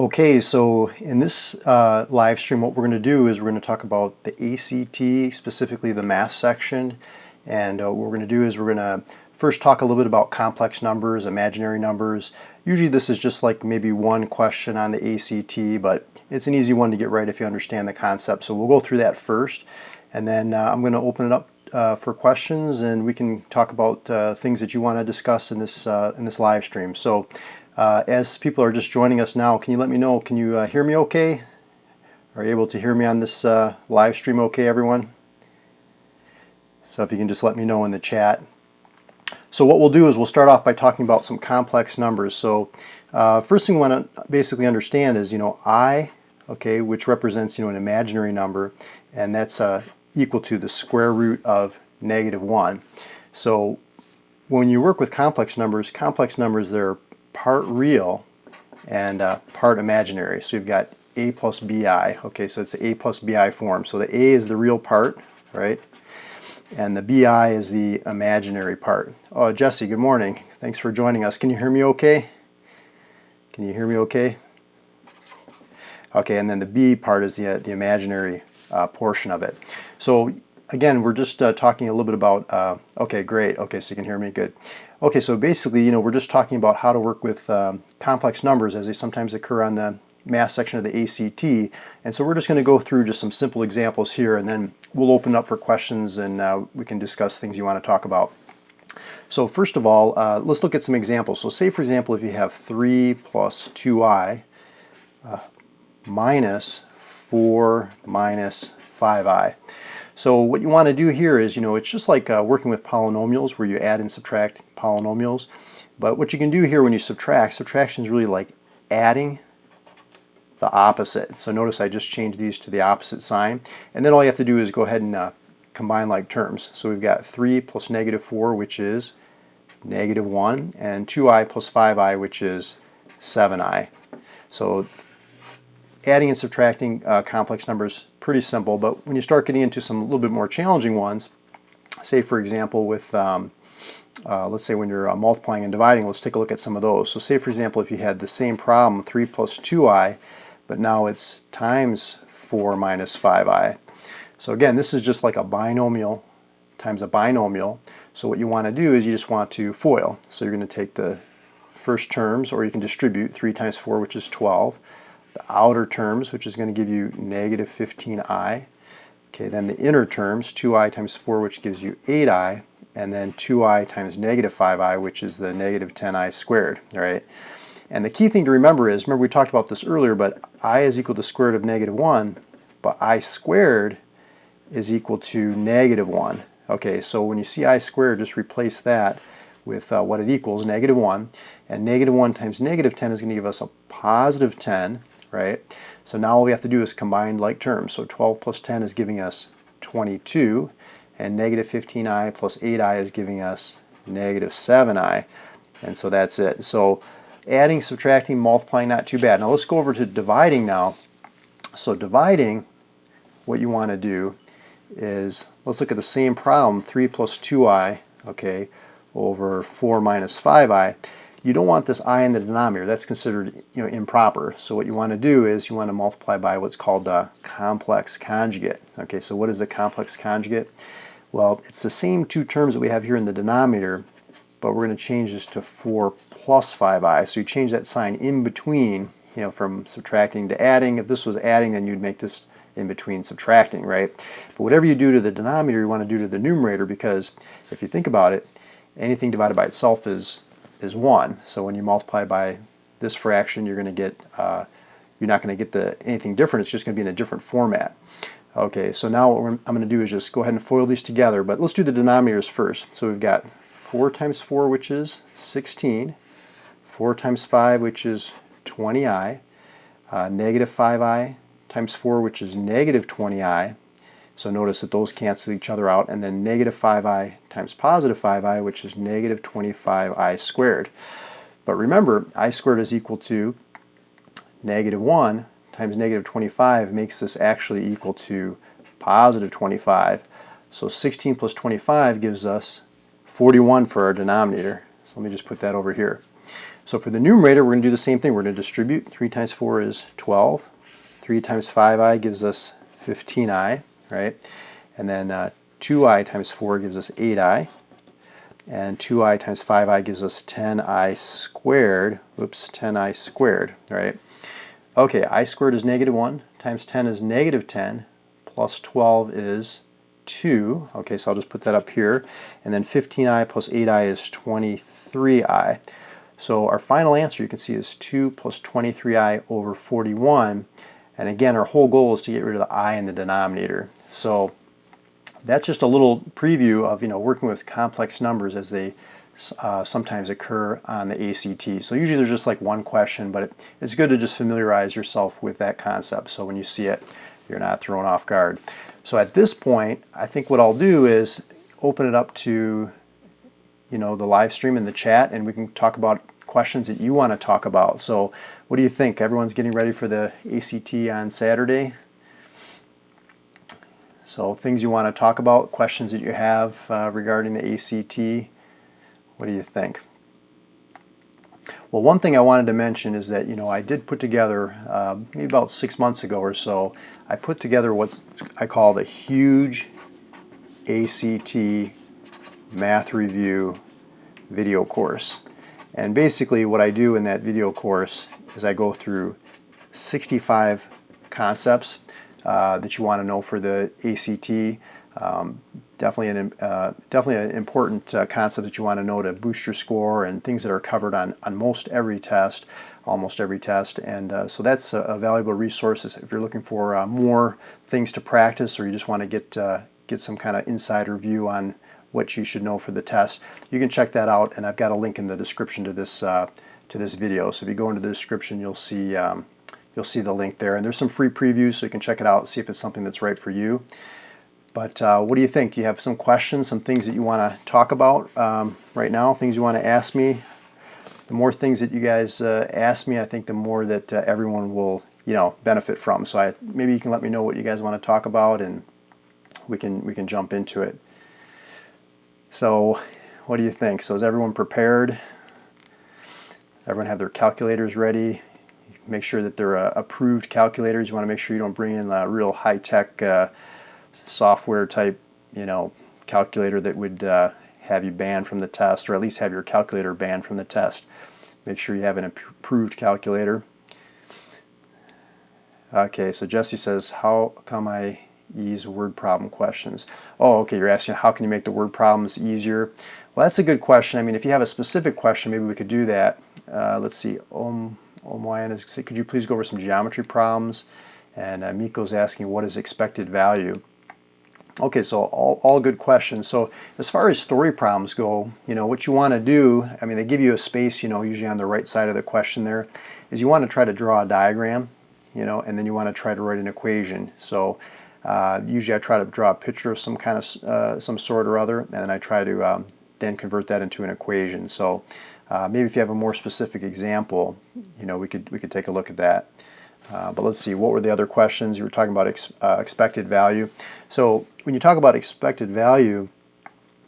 Okay, so in this live stream, what we're going to do is we're going to talk about the ACT, specifically the math section. And what we're going to do is we're going to first talk a little bit about complex numbers, imaginary numbers. Usually this is just like maybe one question on the ACT, but it's an easy one to get right if you understand the concept. So we'll go through that first, and then I'm going to open it up for questions, and we can talk about things that you want to discuss in this live stream. So as people are just joining us now, can you let me know, can you hear me okay? Are you able to hear me on this live stream okay, everyone? So if you can just let me know in the chat. So what we'll do is we'll start off by talking about some complex numbers. So first thing we want to basically understand is, I, okay, which represents, an imaginary number, and that's equal to the square root of -1. So when you work with complex numbers, they're part real and part imaginary. So you've got a plus bi. Okay, so it's a plus bi form. So the a is the real part, right? And the bi is the imaginary part. Oh, Jesse, good morning. Thanks for joining us. Can you hear me okay? Can you hear me okay? Okay, and then the b part is the imaginary portion of it. So again, we're just talking a little bit about, okay, great. Okay, so you can hear me, good. Okay, so basically, we're just talking about how to work with complex numbers as they sometimes occur on the math section of the ACT. And so we're just going to go through just some simple examples here, and then we'll open up for questions, and we can discuss things you want to talk about. So first of all, let's look at some examples. So say, for example, if you have 3 plus 2i minus 4 minus 5i. So what you want to do here is, it's just like working with polynomials where you add and subtract polynomials. But what you can do here when you subtraction is really like adding the opposite. So notice I just changed these to the opposite sign. And then all you have to do is go ahead and combine like terms. So we've got 3 plus -4, which is -1, and 2i plus 5i, which is 7i. So adding and subtracting complex numbers, pretty simple, but when you start getting into some a little bit more challenging ones, say for example with, let's say when you're multiplying and dividing, let's take a look at some of those. So say for example if you had the same problem, 3 plus 2i, but now it's times 4 minus 5i. So again, this is just like a binomial times a binomial. So what you want to do is you just want to FOIL. So you're going to take the first terms, or you can distribute 3 times 4, which is 12. The outer terms, which is going to give you -15i. Okay, then the inner terms, 2i times 4, which gives you 8i, and then 2i times -5i, which is the -10i squared, all right? And the key thing to remember is, remember we talked about this earlier, but I is equal to square root of -1, but I squared is equal to -1. Okay, so when you see I squared, just replace that with what it equals, -1, and -1 times -10 is going to give us a +10, right? So now all we have to do is combine like terms. So 12 plus 10 is giving us 22, and -15i plus 8i is giving us -7i, and so that's it. So adding, subtracting, multiplying, not too bad. Now let's go over to dividing now. So dividing, what you want to do is, let's look at the same problem, 3 plus 2i, okay, over 4 minus 5i. You don't want this I in the denominator. That's considered improper. So what you want to do is you want to multiply by what's called the complex conjugate. Okay, so what is the complex conjugate? Well, it's the same two terms that we have here in the denominator, but we're going to change this to 4 plus 5i. So you change that sign in between, from subtracting to adding. If this was adding, then you'd make this in between subtracting, right? But whatever you do to the denominator, you want to do to the numerator, because if you think about it, anything divided by itself is 1. So when you multiply by this fraction, you're going to get, you're not going to get anything different. It's just going to be in a different format. Okay, so now what I'm going to do is just go ahead and FOIL these together, but let's do the denominators first. So we've got 4 times 4, which is 16, 4 times 5, which is 20i, -5i times 4, which is -20i. So notice that those cancel each other out, and then -5i times +5i, which is -25i squared. But remember, I squared is equal to -1 times -25 makes this actually equal to +25. So 16 plus 25 gives us 41 for our denominator. So let me just put that over here. So for the numerator, we're going to do the same thing. We're going to distribute. 3 times 4 is 12. 3 times 5i gives us 15i, right? And then 2i times 4 gives us 8i. And 2i times 5i gives us 10i squared. Oops, 10i squared, right? Okay, I squared is -1 times 10 is -10 plus 12 is 2. Okay, so I'll just put that up here. And then 15i plus 8i is 23i. So our final answer, you can see, is 2 plus 23i over 41. And again, our whole goal is to get rid of the I in the denominator. So that's just a little preview of, working with complex numbers as they sometimes occur on the ACT. So usually there's just like one question, but it's good to just familiarize yourself with that concept so when you see it, you're not thrown off guard. So at this point, I think what I'll do is open it up to the live stream in the chat, and we can talk about questions that you want to talk about. So what do you think? Everyone's getting ready for the ACT on Saturday? So things you want to talk about, questions that you have regarding the ACT. What do you think? Well, one thing I wanted to mention is that, I did put together, maybe about 6 months ago or so, I put together what I call the huge ACT math review video course. And basically what I do in that video course is I go through 65 concepts that you want to know for the ACT. Definitely an important concept that you want to know to boost your score, and things that are covered on almost every test. And so that's a valuable resource if you're looking for more things to practice, or you just want to get some kind of insider view on what you should know for the test. You can check that out, and I've got a link in the description to this video. So if you go into the description, you'll see the link there, and there's some free previews so you can check it out, see if it's something that's right for you. But what do you think? Do you have some questions, some things that you want to talk about right now, things you want to ask me? The more things that you guys ask me, I think the more that everyone will benefit from. So maybe you can let me know what you guys want to talk about, and we can jump into it. So what do you think? So is everyone prepared? Everyone have their calculators ready? Make sure that they're approved calculators. You want to make sure you don't bring in real high-tech software type calculator that would have you banned from the test, or at least have your calculator banned from the test. Make sure you have an approved calculator. Okay, so Jesse says, how come I ease word problem questions? Oh, okay, you're asking how can you make the word problems easier? Well, that's a good question. I mean, if you have a specific question, maybe we could do that. Let's see. Could you please go over some geometry problems? And Miko's asking, what is expected value? Okay, so all good questions. So as far as story problems go, what you want to do, I mean, they give you a space, usually on the right side of the question there, is you want to try to draw a diagram, and then you want to try to write an equation. So usually I try to draw a picture of some kind of some sort or other, and then I try to then convert that into an equation. So maybe if you have a more specific example, we could take a look at that. But let's see, what were the other questions? You were talking about expected value. So when you talk about expected value,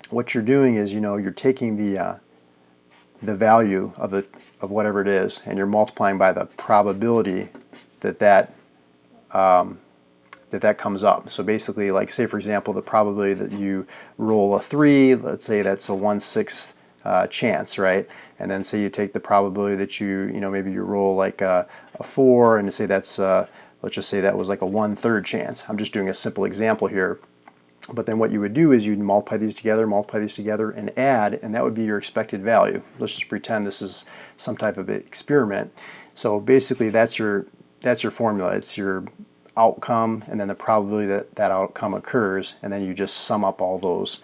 what you're doing is, you're taking the value of whatever it is, and you're multiplying by the probability that comes up. So basically, like, say for example, the probability that you roll a 3, let's say that's a 1/6 chance, right? And then say you take the probability that maybe you roll like a 4, and say that's let's just say that was like a 1/3 chance. I'm just doing a simple example here. But then what you would do is you'd multiply these together, and add, and that would be your expected value. Let's just pretend this is some type of experiment. So basically that's your formula. It's your outcome, and then the probability that outcome occurs, and then you just sum up all those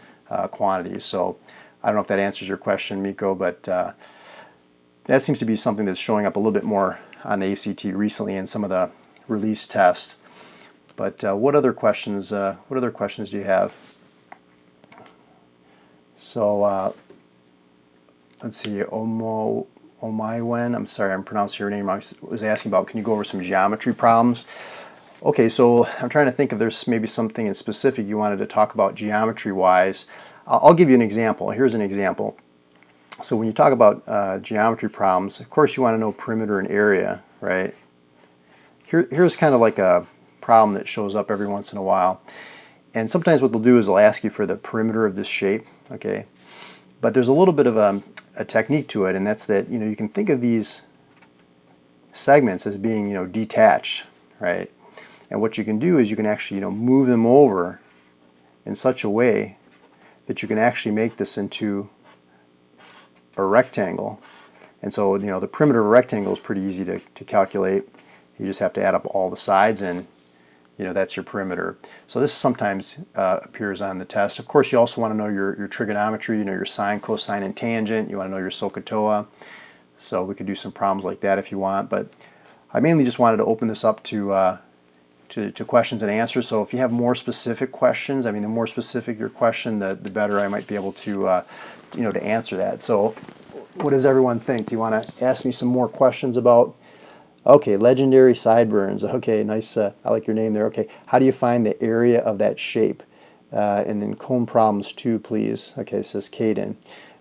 quantities. So I don't know if that answers your question, Miko, but that seems to be something that's showing up a little bit more on the ACT recently in some of the release tests. But what other questions do you have? So let's see, Omaiwen, I'm sorry, I'm pronouncing your name. I was asking about, can you go over some geometry problems? Okay, so I'm trying to think if there's maybe something in specific you wanted to talk about geometry-wise. I'll give you an example. Here's an example. So when you talk about geometry problems, of course you want to know perimeter and area, right? Here's kind of like a problem that shows up every once in a while. And sometimes what they'll do is they'll ask you for the perimeter of this shape, okay? But there's a little bit of a technique to it, and that's that, you can think of these segments as being, detached, right? And what you can do is you can actually, move them over in such a way that you can actually make this into a rectangle. And so, the perimeter of a rectangle is pretty easy to calculate. You just have to add up all the sides, and that's your perimeter. So this sometimes appears on the test. Of course, you also want to know your trigonometry, your sine, cosine, and tangent. You want to know your SOHCAHTOA. So we could do some problems like that if you want. But I mainly just wanted to open this up to questions and answers. So if you have more specific questions, the more specific your question, the better I might be able to to answer that. So what does everyone think? Do you want to ask me some more questions about? Okay, legendary sideburns. Okay, nice. I like your name there. Okay, how do you find the area of that shape? And then cone problems too, please. Okay, says Caden.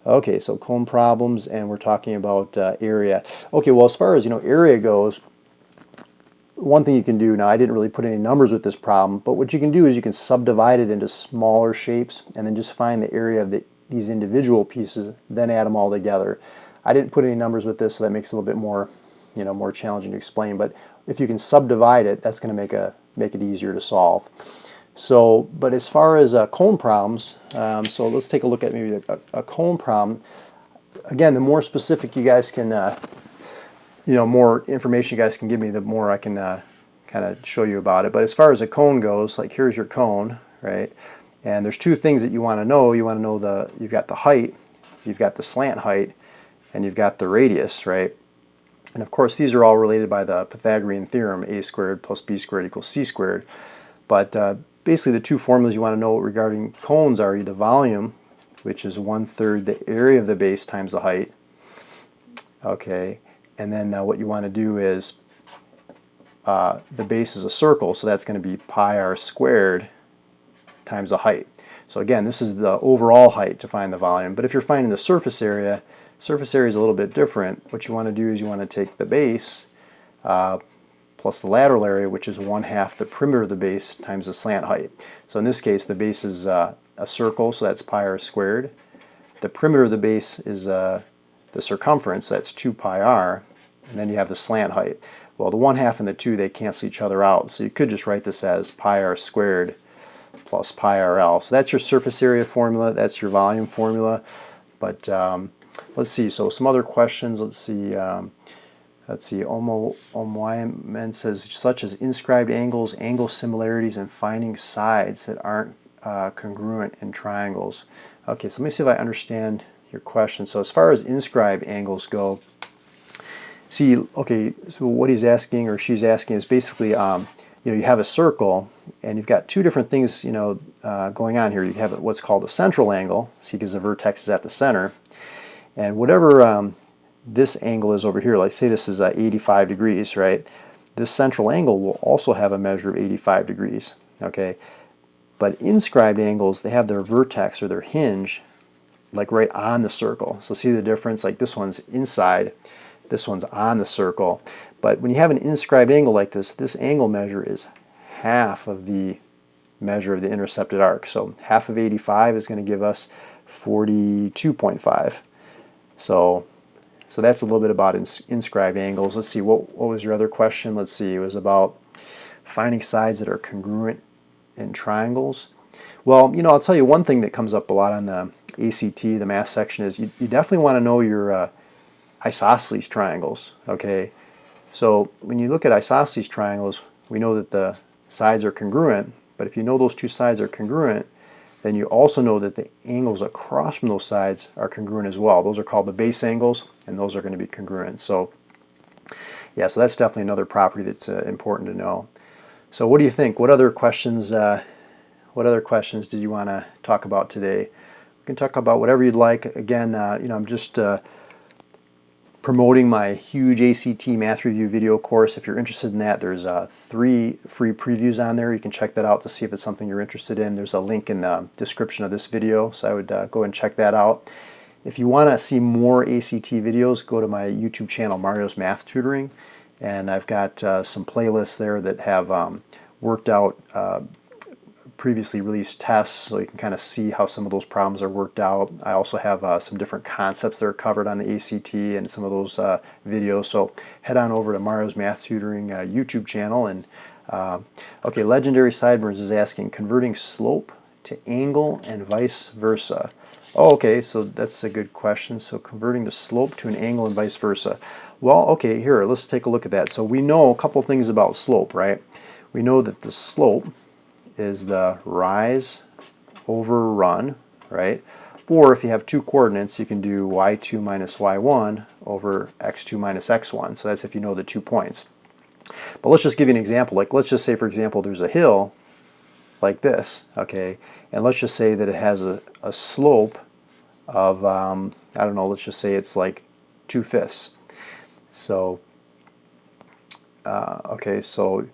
Okay, so cone problems, and we're talking about area. Okay, well, as far as area goes, one thing you can do, now I didn't really put any numbers with this problem, but what you can do is you can subdivide it into smaller shapes and then just find the area of these individual pieces, then add them all together. I didn't put any numbers with this, so that makes it a little bit more more challenging to explain, but if you can subdivide it, that's going to make it easier to solve. So, but as far as cone problems, so let's take a look at maybe a cone problem. Again, the more specific you guys can, more information you guys can give me, the more I can kind of show you about it. But as far as a cone goes, like here's your cone, right? And there's two things that you want to know. You want to know you've got the height, you've got the slant height, and you've got the radius, right? And of course, these are all related by the Pythagorean theorem, a squared plus b squared equals c squared. But basically, the two formulas you want to know regarding cones are the volume, which is 1/3 the area of the base times the height. Okay, and then what you want to do is the base is a circle, so that's going to be pi r squared times the height. So again, this is the overall height to find the volume. But if you're finding the surface area is a little bit different. What you want to do is you want to take the base plus the lateral area, which is 1/2 the perimeter of the base times the slant height. So in this case, the base is a circle, so that's pi r squared. The perimeter of the base is the circumference, so that's 2 pi r, and then you have the slant height. Well, the 1/2 and the 2, they cancel each other out, so you could just write this as pi r squared plus pi rl. So that's your surface area formula, that's your volume formula. But let's see, so some other questions. Let's see, Omoyman says, such as inscribed angles, angle similarities, and finding sides that aren't congruent in triangles. Okay, so let me see if I understand your question. So as far as inscribed angles go, see, okay, so what he's asking or she's asking is basically, you have a circle and you've got two different things, going on here. You have what's called a central angle, see, because the vertex is at the center, and whatever this angle is over here, like say this is 85 degrees, right? This central angle will also have a measure of 85 degrees, okay? But inscribed angles, they have their vertex or their hinge like right on the circle. So see the difference? Like this one's inside, this one's on the circle. But when you have an inscribed angle like this angle measure is half of the measure of the intercepted arc. So half of 85 is going to give us 42.5. So that's a little bit about inscribed angles. Let's see, what was your other question? Let's see, it was about finding sides that are congruent in triangles. Well, I'll tell you one thing that comes up a lot on the ACT, the math section, is you definitely want to know your isosceles triangles, okay? So when you look at isosceles triangles, we know that the sides are congruent, but if you know those two sides are congruent, then you also know that the angles across from those sides are congruent as well. Those are called the base angles, and those are going to be congruent. So yeah, so that's definitely another property that's important to know. So what do you think? What other questions did you want to talk about today? We can talk about whatever you'd like. Again, I'm just promoting my huge ACT math review video course. If you're interested in that, there's 3 free previews on there. You can check that out to see if it's something you're interested in. There's a link in the description of this video, so I would go and check that out. If you want to see more ACT videos, go to my YouTube channel, Mario's Math Tutoring, and I've got some playlists there that have worked out previously released tests, so you can kind of see how some of those problems are worked out. I also have some different concepts that are covered on the ACT and some of those videos, so head on over to Mario's Math Tutoring YouTube channel. And okay, Legendary Sideburns is asking, converting slope to angle and vice versa. Oh, okay, so that's a good question. So converting the slope to an angle and vice versa. Well, okay, here, let's take a look at that. So we know a couple things about slope, right? We know that the slope is the rise over run, right? Or if you have two coordinates, you can do y2 minus y1 over x2 minus x1. So that's if you know the 2 points. But let's just give you an example. Like, let's just say, for example, there's a hill like this, okay? And let's just say that it has a slope of, I don't know, let's just say it's like 2/5. So, okay, so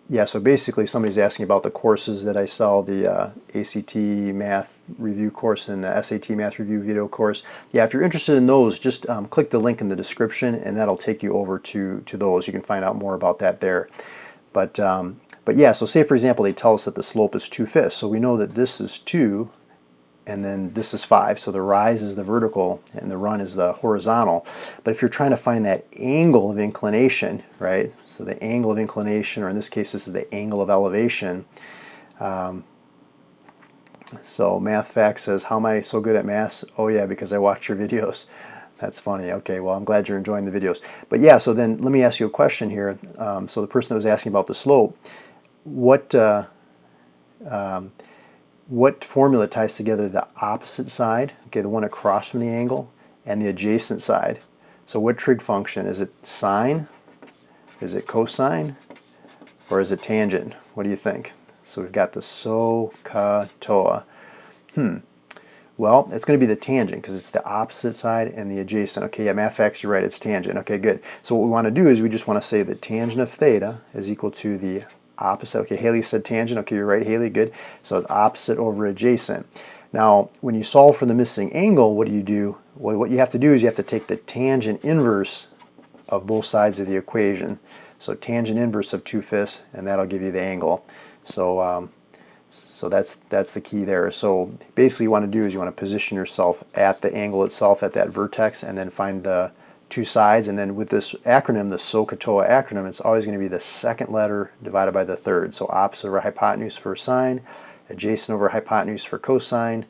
yeah, so basically somebody's asking about the courses that I sell, the ACT Math Review course and the SAT Math Review video course. Yeah, if you're interested in those, just click the link in the description and that'll take you over to those. You can find out more about that there. But yeah, so say for example they tell us that the slope is 2/5. So we know that this is 2 and then this is 5. So the rise is the vertical and the run is the horizontal. But if you're trying to find that angle of inclination, right? So the angle of inclination, or in this case this is the angle of elevation. So Math Facts says, how am I so good at math? Oh yeah, because I watch your videos. That's funny. Okay, well, I'm glad you're enjoying the videos. But yeah, so then let me ask you a question here. So the person that was asking about the slope, what formula ties together the opposite side, okay, the one across from the angle, and the adjacent side? So what trig function? Is it sine? Is it cosine? Or is it tangent? What do you think? So we've got the SOHCAHTOA. Well, it's going to be the tangent because it's the opposite side and the adjacent. Okay, yeah, Math Facts, you're right, it's tangent. Okay, good. So what we want to do is we just want to say that tangent of theta is equal to the opposite. Okay, Haley said tangent. Okay, you're right, Haley, good. So it's opposite over adjacent. Now, when you solve for the missing angle, what do? Well, what you have to do is you have to take the tangent inverse of both sides of the equation. So tangent inverse of 2/5, and that'll give you the angle. So so that's the key there. So basically you want to do is you want to position yourself at the angle itself, at that vertex, and then find the two sides. And then with this acronym, the SOHCAHTOA acronym, it's always going to be the second letter divided by the third. So opposite over hypotenuse for sine, adjacent over hypotenuse for cosine,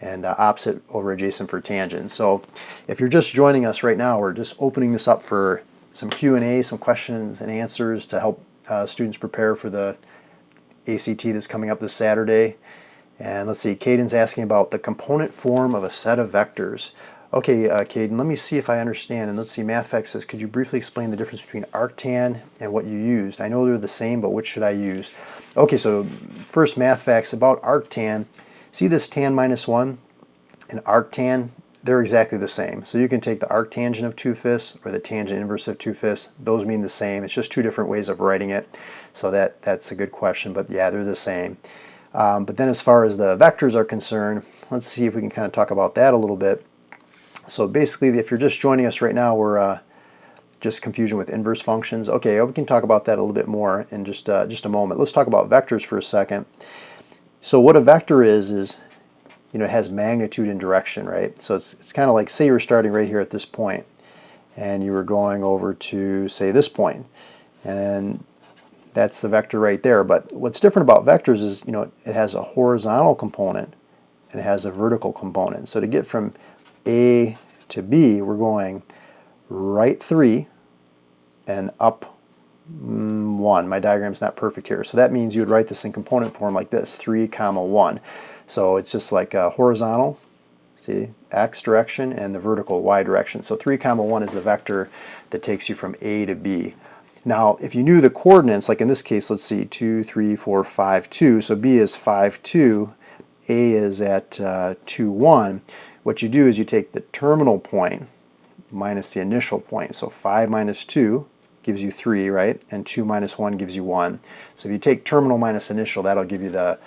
and opposite over adjacent for tangent. So if you're just joining us right now, we're just opening this up for some Q&A, some questions and answers to help students prepare for the ACT that's coming up this Saturday. And let's see, Caden's asking about the component form of a set of vectors. Okay, Caden, let me see if I understand. And let's see, MathFX says, could you briefly explain the difference between arctan and what you used? I know they're the same, but which should I use? Okay, so first MathFX about arctan. See this tan minus 1 and arctan? They're exactly the same. So you can take the arctangent of 2/5 or the tangent inverse of 2/5. Those mean the same. It's just two different ways of writing it. So that's a good question, but yeah, they're the same. But then as far as the vectors are concerned, let's see if we can kind of talk about that a little bit. So basically, if you're just joining us right now, we're just confusion with inverse functions. Okay, we can talk about that a little bit more in just a moment. Let's talk about vectors for a second. So what a vector is it has magnitude and direction, right? So it's kind of like, say you were starting right here at this point, and you were going over to, say, this point, and that's the vector right there. But what's different about vectors is, it has a horizontal component and it has a vertical component. So to get from A to B, we're going right 3 and up 1. My diagram's not perfect here. So that means you would write this in component form like this, 3, 1. So it's just like a horizontal, see, x direction, and the vertical y direction. So 3, 1 is the vector that takes you from A to B. Now, if you knew the coordinates, like in this case, let's see, 2, 3, 4, 5, 2. So B is 5, 2. A is at 2, 1. What you do is you take the terminal point minus the initial point. So 5 minus 2 gives you 3, right? And 2 minus 1 gives you 1. So if you take terminal minus initial, that'll give you the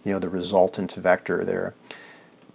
resultant vector there.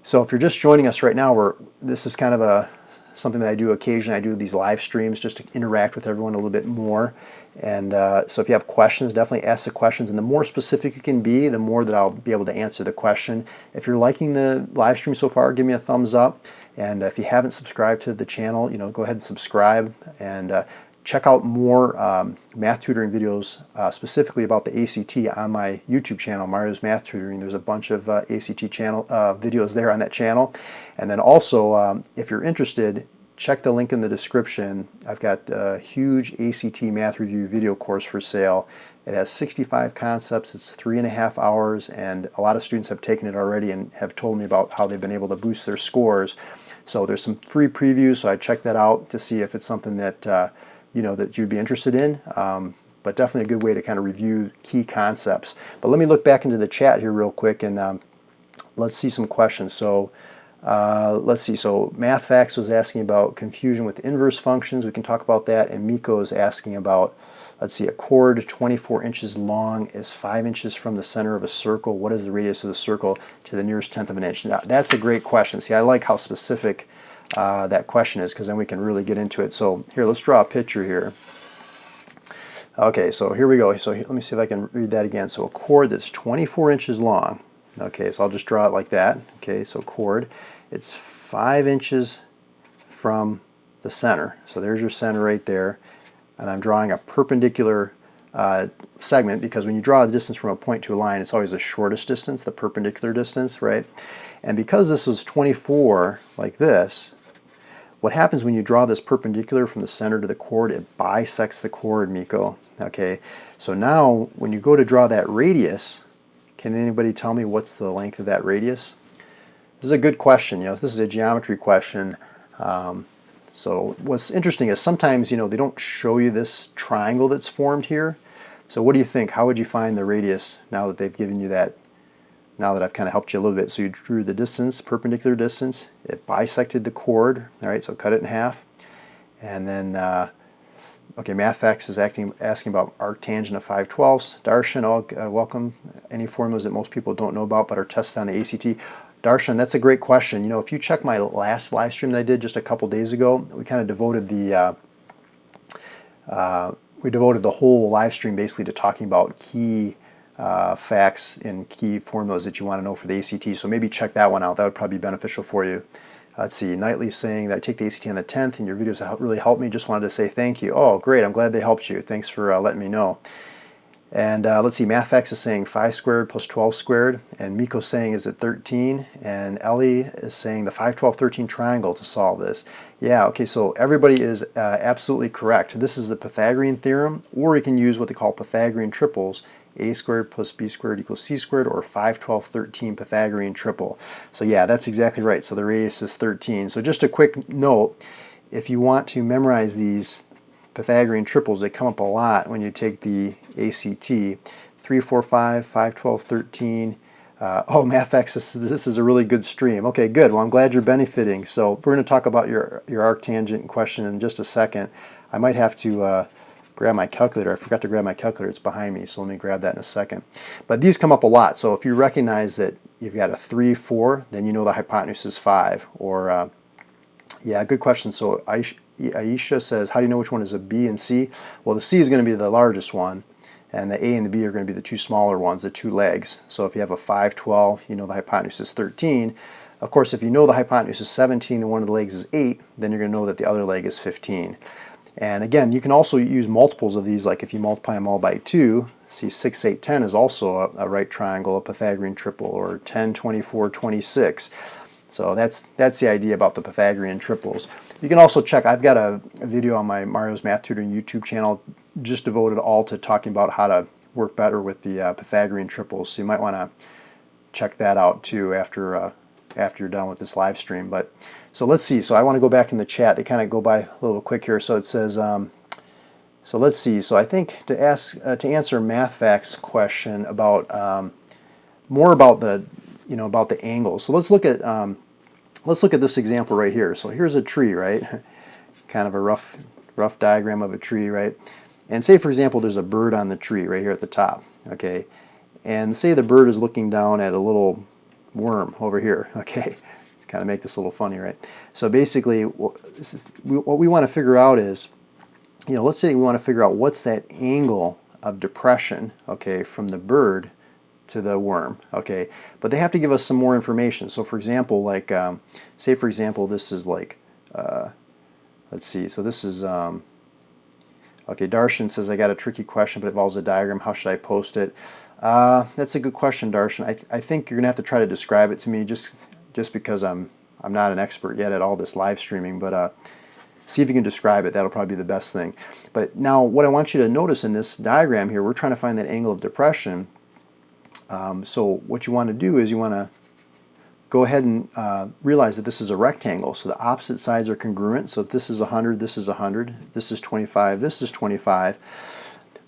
So if you're just joining us right now, this is kind of something that I do occasionally. I do these live streams just to interact with everyone a little bit more. And so if you have questions, definitely ask the questions. And the more specific you can be, the more that I'll be able to answer the question. If you're liking the live stream so far, give me a thumbs up. And if you haven't subscribed to the channel, go ahead and subscribe. And check out more math tutoring videos specifically about the ACT on my YouTube channel, Mario's Math Tutoring. There's a bunch of ACT channel videos there on that channel. And then also, if you're interested, check the link in the description. I've got a huge ACT math review video course for sale. It has 65 concepts. It's 3.5 hours, and a lot of students have taken it already and have told me about how they've been able to boost their scores. So there's some free previews, so I check that out to see if it's something that that you'd be interested in. But definitely a good way to kind of review key concepts. But let me look back into the chat here real quick, and let's see some questions. So let's see. So MathFacts was asking about confusion with inverse functions. We can talk about that. And Miko is asking about, let's see, a chord 24 inches long is 5 inches from the center of a circle. What is the radius of the circle to the nearest tenth of an inch? Now, that's a great question. See, I like how specific that question is, because then we can really get into it. So here, let's draw a picture here. Okay, so here we go. So let me see if I can read that again. So a chord that's 24 inches long. Okay, so I'll just draw it like that. Okay, so chord, it's 5 inches from the center. So there's your center right there. And I'm drawing a perpendicular segment, because when you draw the distance from a point to a line, it's always the shortest distance, the perpendicular distance, right? And because this is 24 like this, what happens when you draw this perpendicular from the center to the chord, it bisects the chord, Miko. Okay, so now when you go to draw that radius, can anybody tell me what's the length of that radius? This is a good question. This is a geometry question. So what's interesting is sometimes, they don't show you this triangle that's formed here. So what do you think? How would you find the radius now that they've given you that? Now that I've kind of helped you a little bit. So you drew the distance, perpendicular distance. It bisected the chord. All right, so cut it in half. And then, okay, MathFacts is asking about arctangent of 5/12. Darshan, welcome. Any formulas that most people don't know about but are tested on the ACT? Darshan, that's a great question. If you check my last live stream that I did just a couple days ago, we kind of devoted the whole live stream basically to talking about key facts and key formulas that you want to know for the ACT. So maybe check that one out. That would probably be beneficial for you. Let's see. Knightley's saying that I take the ACT on the 10th, and your videos have really helped me. Just wanted to say thank you. Oh, great. I'm glad they helped you. Thanks for letting me know. And let's see. MathFacts is saying 5 squared plus 12 squared. And Miko's saying, is it 13? And Ellie is saying the 5, 12, 13 triangle to solve this. Yeah, okay, so everybody is absolutely correct. This is the Pythagorean theorem, or you can use what they call Pythagorean triples. A squared plus B squared equals C squared, or 5, 12, 13 Pythagorean triple. So yeah, that's exactly right. So the radius is 13. So just a quick note, if you want to memorize these Pythagorean triples, they come up a lot when you take the ACT. 3, 4, 5, 5, 12, 13. Oh, MathX, this is a really good stream. Okay, good. Well, I'm glad you're benefiting. So we're going to talk about your arctangent question in just a second. I might have to grab my calculator. I forgot to grab my calculator. It's behind me, so let me grab that in a second. But these come up a lot. So if you recognize that you've got a 3, 4, then you know the hypotenuse is 5. Or, yeah, good question. So Aisha says, how do you know which one is a B and C? Well, the C is going to be the largest one, and the A and the B are going to be the two smaller ones, the two legs. So if you have a 5, 12, you know the hypotenuse is 13. Of course, if you know the hypotenuse is 17 and one of the legs is 8, then you're going to know that the other leg is 15. And again, you can also use multiples of these, like if you multiply them all by 2, see 6, 8, 10 is also a right triangle, a Pythagorean triple, or 10, 24, 26. So that's the idea about the Pythagorean triples. You can also check, I've got a video on my Mario's Math Tutoring YouTube channel just devoted all to talking about how to work better with the Pythagorean triples. So you might want to check that out too after you're done with this live stream. But so let's see. So I want to go back in the chat. They kind of go by a little quick here. So it says, so let's see. So I think to answer MathFacts' question about more about the about the angles. So let's look at this example right here. So here's a tree, right? Kind of a rough diagram of a tree, right? And say, for example, there's a bird on the tree right here at the top, okay? And say the bird is looking down at a little worm over here. Okay, let's kind of make this a little funny, right? So basically, what we want to figure out is, let's say we want to figure out what's that angle of depression, okay, from the bird to the worm, okay, but they have to give us some more information. So for example, like, say for example, this is like, let's see, so this is, okay, Darshan says, I got a tricky question, but it involves a diagram. How should I post it? That's a good question, Darshan. I think you're gonna have to try to describe it to me, just because I'm not an expert yet at all this live streaming, but see if you can describe it. That'll probably be the best thing. But now what I want you to notice in this diagram here, we're trying to find that angle of depression. So what you want to do is you want to go ahead and realize that this is a rectangle, so the opposite sides are congruent. So if this is 100, this is 100, this is 25, this is 25.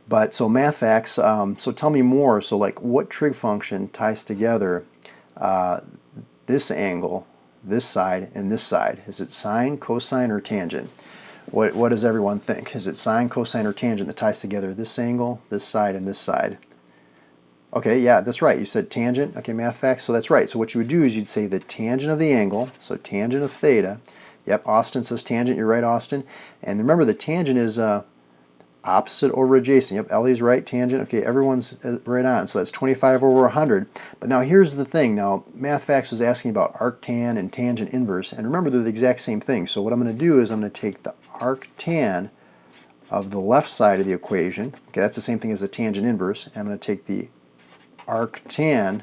But so math facts, so tell me more. So like, what trig function ties together this angle, this side, and this side? Is it sine, cosine, or tangent? What does everyone think? Is it sine, cosine, or tangent that ties together this angle, this side, and this side? Okay, yeah, that's right. You said tangent. Okay, math facts. So that's right. So what you would do is you'd say the tangent of the angle, so tangent of theta. Yep, Austin says tangent. You're right, Austin. And remember, the tangent is opposite over adjacent. Yep, Ellie's right, tangent. Okay, everyone's right on. So that's 25 over 100. But now here's the thing. Now, math facts was asking about arctan and tangent inverse. And remember, they're the exact same thing. So what I'm going to do is I'm going to take the arctan of the left side of the equation. Okay, that's the same thing as the tangent inverse. And I'm going to take the arctan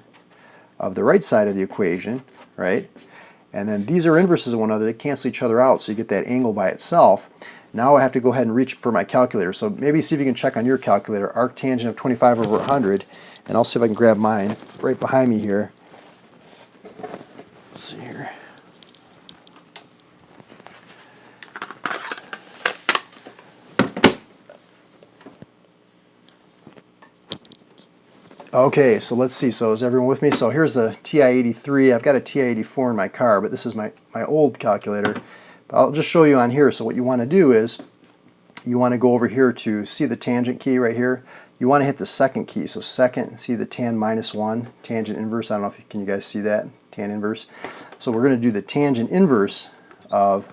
of the right side of the equation, right? And then these are inverses of one another. They cancel each other out, so you get that angle by itself. Now I have to go ahead and reach for my calculator. So maybe see if you can check on your calculator, arctangent of 25 over 100, and I'll see if I can grab mine right behind me here. Let's see here. Okay, so let's see. So is everyone with me? So here's the TI-83. I've got a TI-84 in my car, but this is my old calculator. But I'll just show you on here. So what you want to do is you want to go over here to see the tangent key right here. You want to hit the second key. So second, see the tan minus 1, tangent inverse. I don't know if can you guys see that? Tan inverse. So we're going to do the tangent inverse of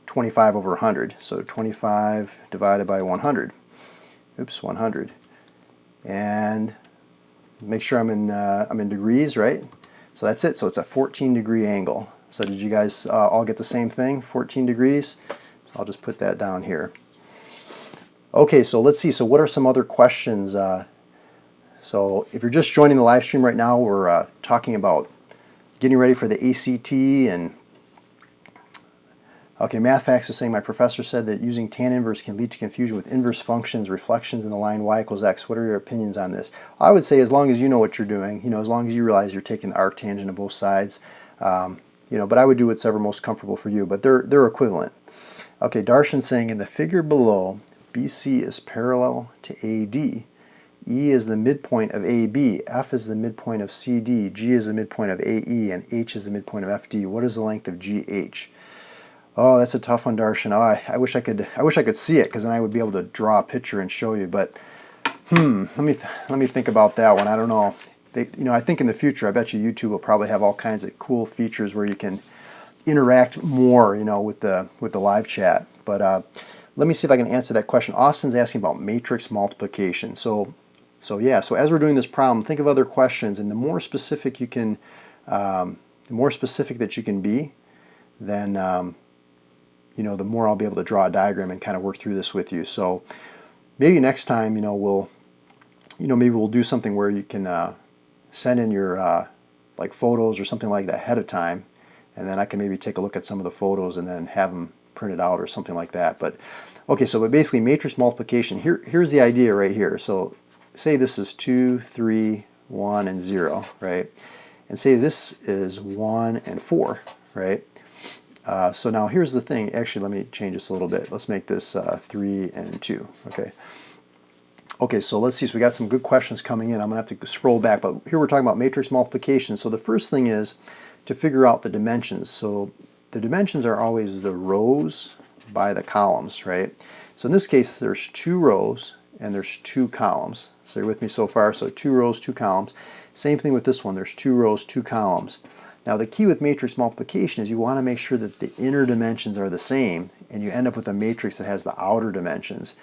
25 over 100. So 25 divided by 100. Oops, 100. And make sure I'm in degrees, right? So that's it. So it's a 14-degree angle. So did you guys all get the same thing? 14 degrees. So I'll just put that down here. Okay, so let's see. So what are some other questions? So if you're just joining the live stream right now, we're talking about getting ready for the ACT and okay, math facts is saying my professor said that using tan inverse can lead to confusion with inverse functions, reflections in the line y equals x. What are your opinions on this? I would say as long as you know what you're doing, as long as you realize you're taking the arctangent of both sides, but I would do whatever most comfortable for you, but they're equivalent. Okay, Darshan's saying in the figure below, BC is parallel to AD. E is the midpoint of AB, F is the midpoint of CD, G is the midpoint of AE, and H is the midpoint of FD. What is the length of GH? Oh, that's a tough one, Darshan. Oh, I wish I could see it, because then I would be able to draw a picture and show you. But let me think about that one. I don't know. I think in the future, I bet you YouTube will probably have all kinds of cool features where you can interact more, with the live chat. But let me see if I can answer that question. Austin's asking about matrix multiplication. So yeah. So as we're doing this problem, think of other questions, and the more specific you can, the more specific that you can be, then the more I'll be able to draw a diagram and kind of work through this with you. So maybe next time, maybe we'll do something where you can send in your like photos or something like that ahead of time, and then I can maybe take a look at some of the photos and then have them printed out or something like that. But okay, but basically matrix multiplication. Here's the idea right here. So say this is 2, 3, 1, and 0, right? And say this is 1 and 4, right? So now here's the thing. Actually, let me change this a little bit. Let's make this 3 and 2. Okay. Okay, so let's see. So we got some good questions coming in. I'm going to have to scroll back, but here we're talking about matrix multiplication. So the first thing is to figure out the dimensions. So the dimensions are always the rows by the columns, right? So in this case, there's 2 rows and there's 2 columns. So you're with me so far? So 2 rows, 2 columns. Same thing with this one. There's 2 rows, 2 columns. Now the key with matrix multiplication is you want to make sure that the inner dimensions are the same, and you end up with a matrix that has the outer dimensions,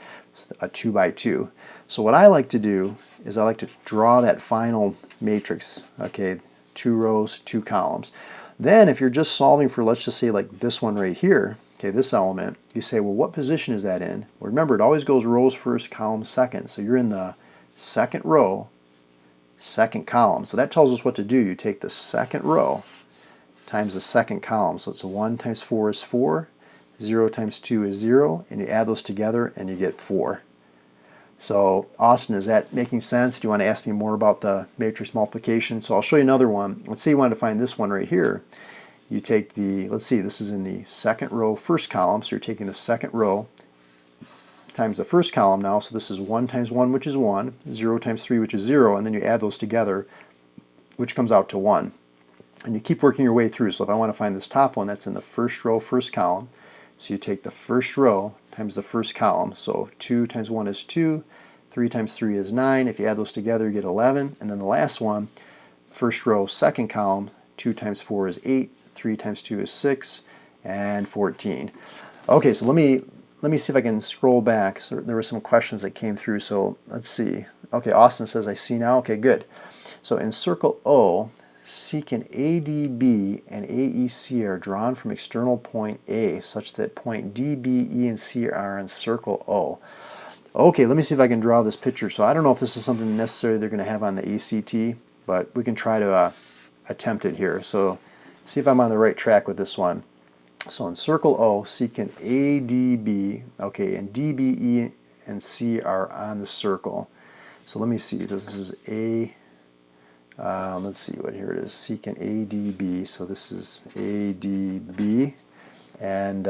a 2 by 2. So what I like to do is I like to draw that final matrix, okay, 2 rows, 2 columns. Then if you're just solving for, let's just say like this one right here, okay, this element, you say, well, what position is that in? Well, remember, it always goes rows first, columns second. So you're in the second row, second column. So that tells us what to do. You take the second row times the second column. So it's 1 times 4 is 4, 0 times 2 is 0, and you add those together and you get 4. So Austin, is that making sense? Do you want to ask me more about the matrix multiplication? So I'll show you another one. Let's say you wanted to find this one right here. You take the, let's see, this is in the second row, first column, so you're taking the second row times the first column now, so this is 1 times 1, which is 1, 0 times 3, which is 0, and then you add those together, which comes out to 1. And you keep working your way through, so if I want to find this top one, that's in the first row, first column, so you take the first row times the first column, so 2 times 1 is 2, 3 times 3 is 9, if you add those together you get 11, and then the last one, first row, second column, 2 times 4 is 8, 3 times 2 is 6, and 14. Okay, so let me see if I can scroll back. So there were some questions that came through, so let's see. Okay, Austin says, I see now. Okay, good. So in circle O, secant ADB and AEC are drawn from external point A such that point D, B, E, and C are in circle O. Okay, let me see if I can draw this picture. So I don't know if this is something necessarily they're going to have on the ACT, but we can try to attempt it here. So see if I'm on the right track with this one. So in circle O, secant ADB, okay, and DBE and C are on the circle. So let me see, this is A, let's see what here it is, secant ADB, so this is ADB, and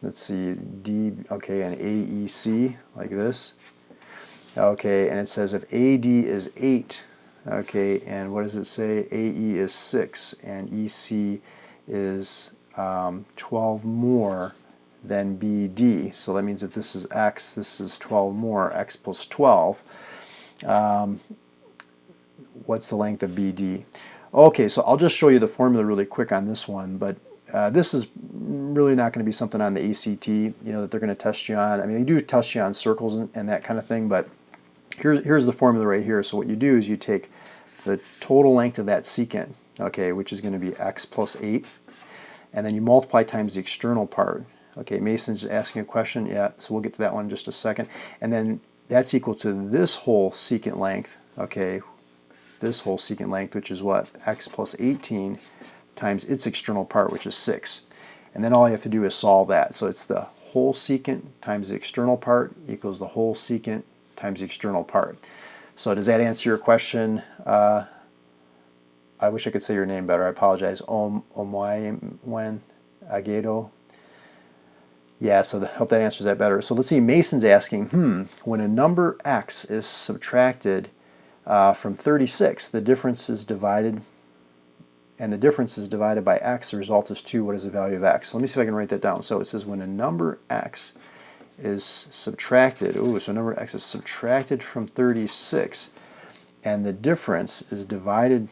let's see, D, okay, and AEC, like this. Okay, and it says if AD is 8, okay, and what does it say? AE is 6, and EC is 12 more than BD. So that means if this is X, this is 12 more, X plus 12. What's the length of BD? Okay, so I'll just show you the formula really quick on this one, but this is really not going to be something on the ACT, that they're going to test you on. I mean, they do test you on circles and that kind of thing, but here's the formula right here. So what you do is you take the total length of that secant, okay, which is going to be X plus 8, and then you multiply times the external part. Okay, Mason's asking a question. Yeah, so we'll get to that one in just a second. And then that's equal to this whole secant length, okay, this whole secant length, which is what? X plus 18 times its external part, which is 6. And then all you have to do is solve that. So it's the whole secant times the external part equals the whole secant times the external part. So does that answer your question? I wish I could say your name better. I apologize. Omoywen Agedo. Yeah, so I hope that answers that better. So let's see. Mason's asking, when a number x is subtracted from 36, the difference is divided, and the difference is divided by x, the result is 2. What is the value of x? So let me see if I can write that down. So it says when a number x is subtracted, so number x is subtracted from 36, and the difference is divided.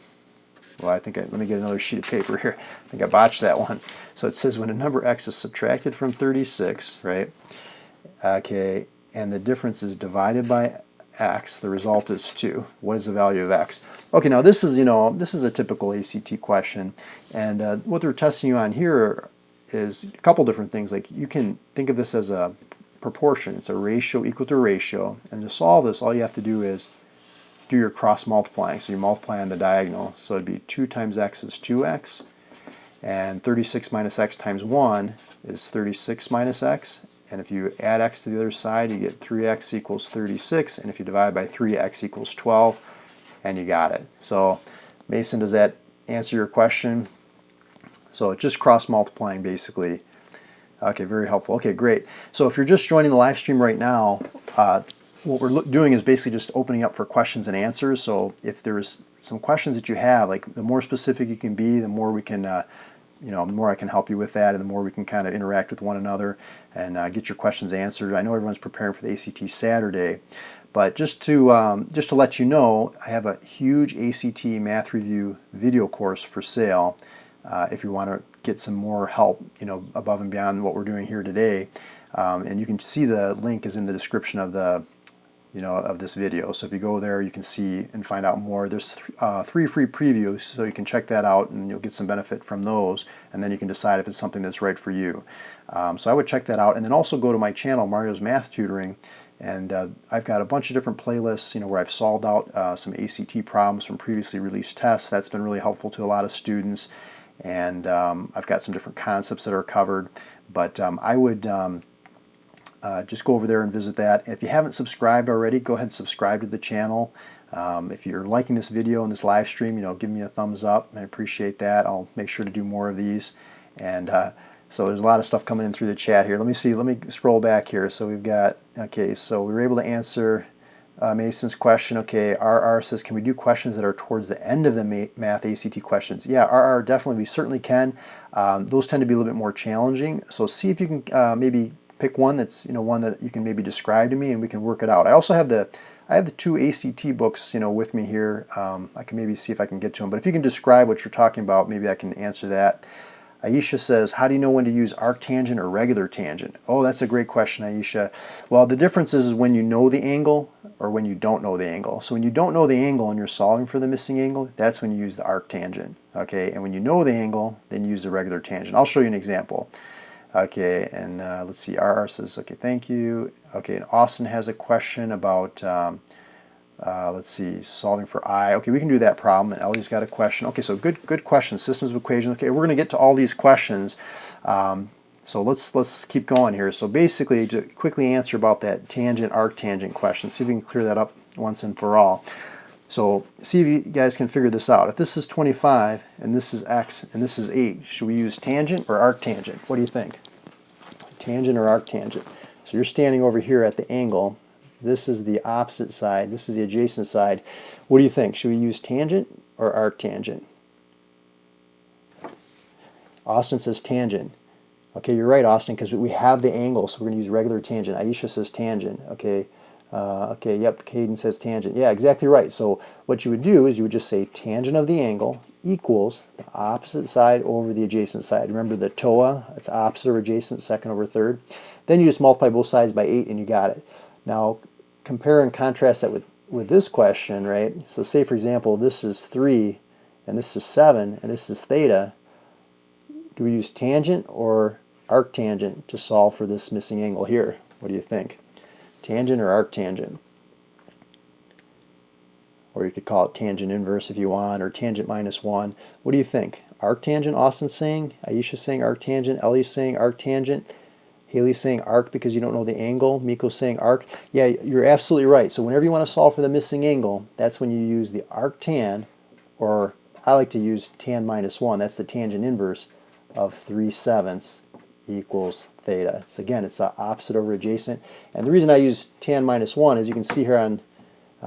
Well, let me get another sheet of paper here. I think I botched that one. So it says when a number x is subtracted from 36, right? Okay, and the difference is divided by x, the result is 2. What is the value of x? Okay, now this is, this is a typical ACT question, and what they're testing you on here is a couple different things. Like, you can think of this as a proportion. It's a ratio equal to a ratio, and to solve this, all you have to do is do your cross multiplying. So you multiply on the diagonal. So it'd be 2 times x is 2x, and 36 minus x times 1 is 36 minus x. And if you add x to the other side, you get 3x equals 36. And if you divide by 3, x equals 12, and you got it. So Mason, does that answer your question? So it's just cross multiplying basically. Okay, very helpful. Okay, great. So if you're just joining the live stream right now, what we're doing is basically just opening up for questions and answers. So if there's some questions that you have, like the more specific you can be, the more we can, the more I can help you with that, and the more we can kind of interact with one another and get your questions answered. I know everyone's preparing for the ACT Saturday, but just to let you know, I have a huge ACT Math Review video course for sale. if you want to get some more help, above and beyond what we're doing here today. And you can see the link is in the description of the of this video. So if you go there, you can see and find out more. There's 3 free previews, so you can check that out and you'll get some benefit from those, and then you can decide if it's something that's right for you. So I would check that out, and then also go to my channel, Mario's Math Tutoring, and I've got a bunch of different playlists, where I've solved out some ACT problems from previously released tests. That's been really helpful to a lot of students, and I've got some different concepts that are covered. But I would just go over there and visit that. If you haven't subscribed already, go ahead and subscribe to the channel. If you're liking this video and this live stream, give me a thumbs up. I appreciate that. I'll make sure to do more of these. And so there's a lot of stuff coming in through the chat here. Let me see. Let me scroll back here. So we've got, okay, so we were able to answer Mason's question. Okay, RR says, can we do questions that are towards the end of the math ACT questions? Yeah, RR, definitely, we certainly can. Those tend to be a little bit more challenging. So see if you can maybe pick one that's one that you can maybe describe to me, and we can work it out. I also have the 2 ACT books with me here. I can maybe see if I can get to them. But if you can describe what you're talking about, maybe I can answer that. Aisha says, how do you know when to use arctangent or regular tangent? Oh, that's a great question, Aisha. Well, the difference is when you know the angle or when you don't know the angle. So when you don't know the angle and you're solving for the missing angle, that's when you use the arctangent. Okay, and when you know the angle, then you use the regular tangent. I'll show you an example. Okay, and let's see, RR says, okay, thank you. Okay, and Austin has a question about, let's see, solving for I. Okay, we can do that problem. And Ellie's got a question. Okay, so good question. Systems of equations. Okay, we're going to get to all these questions. So let's keep going here. So basically, to quickly answer about that tangent, arctangent question, see if we can clear that up once and for all. So see if you guys can figure this out. If this is 25 and this is x and this is 8, should we use tangent or arctangent? What do you think? Tangent or arctangent? So you're standing over here at the angle. This is the opposite side. This is the adjacent side. What do you think? Should we use tangent or arctangent? Austin says tangent. Okay, you're right, Austin, because we have the angle, so we're going to use regular tangent. Aisha says tangent. Okay. Okay, yep, Caden says tangent. Yeah, exactly right. So what you would do is you would just say tangent of the angle equals the opposite side over the adjacent side. Remember the TOA, it's opposite or adjacent, second over third. Then you just multiply both sides by 8 and you got it. Now compare and contrast that with this question, right? So say for example this is 3 and this is 7 and this is theta. Do we use tangent or arctangent to solve for this missing angle here? What do you think? Tangent or arctangent? Or you could call it tangent inverse if you want, or tangent minus 1. What do you think? Arctangent, Austin's saying, Aisha's saying arctangent, Ellie's saying arctangent, Haley's saying arc because you don't know the angle, Miko's saying arc. Yeah, you're absolutely right. So whenever you want to solve for the missing angle, that's when you use the arctan, or I like to use tan minus 1. That's the tangent inverse of 3/7 equals theta. So again, it's opposite over adjacent. And the reason I use tan minus 1 is you can see here on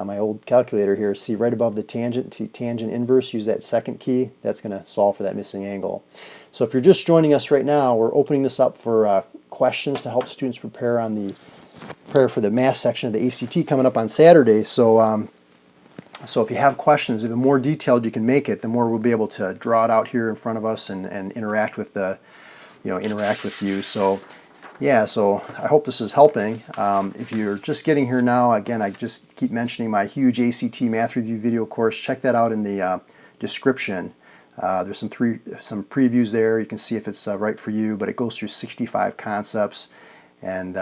my old calculator here, see right above the tangent to tangent inverse, use that second key. That's going to solve for that missing angle. So if you're just joining us right now, we're opening this up for questions to help students prepare for the math section of the ACT coming up on Saturday. So so if you have questions, the more detailed you can make it, the more we'll be able to draw it out here in front of us and interact with the interact with you. So yeah, so I hope this is helping. If you're just getting here now, again, I just keep mentioning my huge ACT math review video course. Check that out in the description. There's some previews there. You can see if it's right for you, but it goes through 65 concepts. And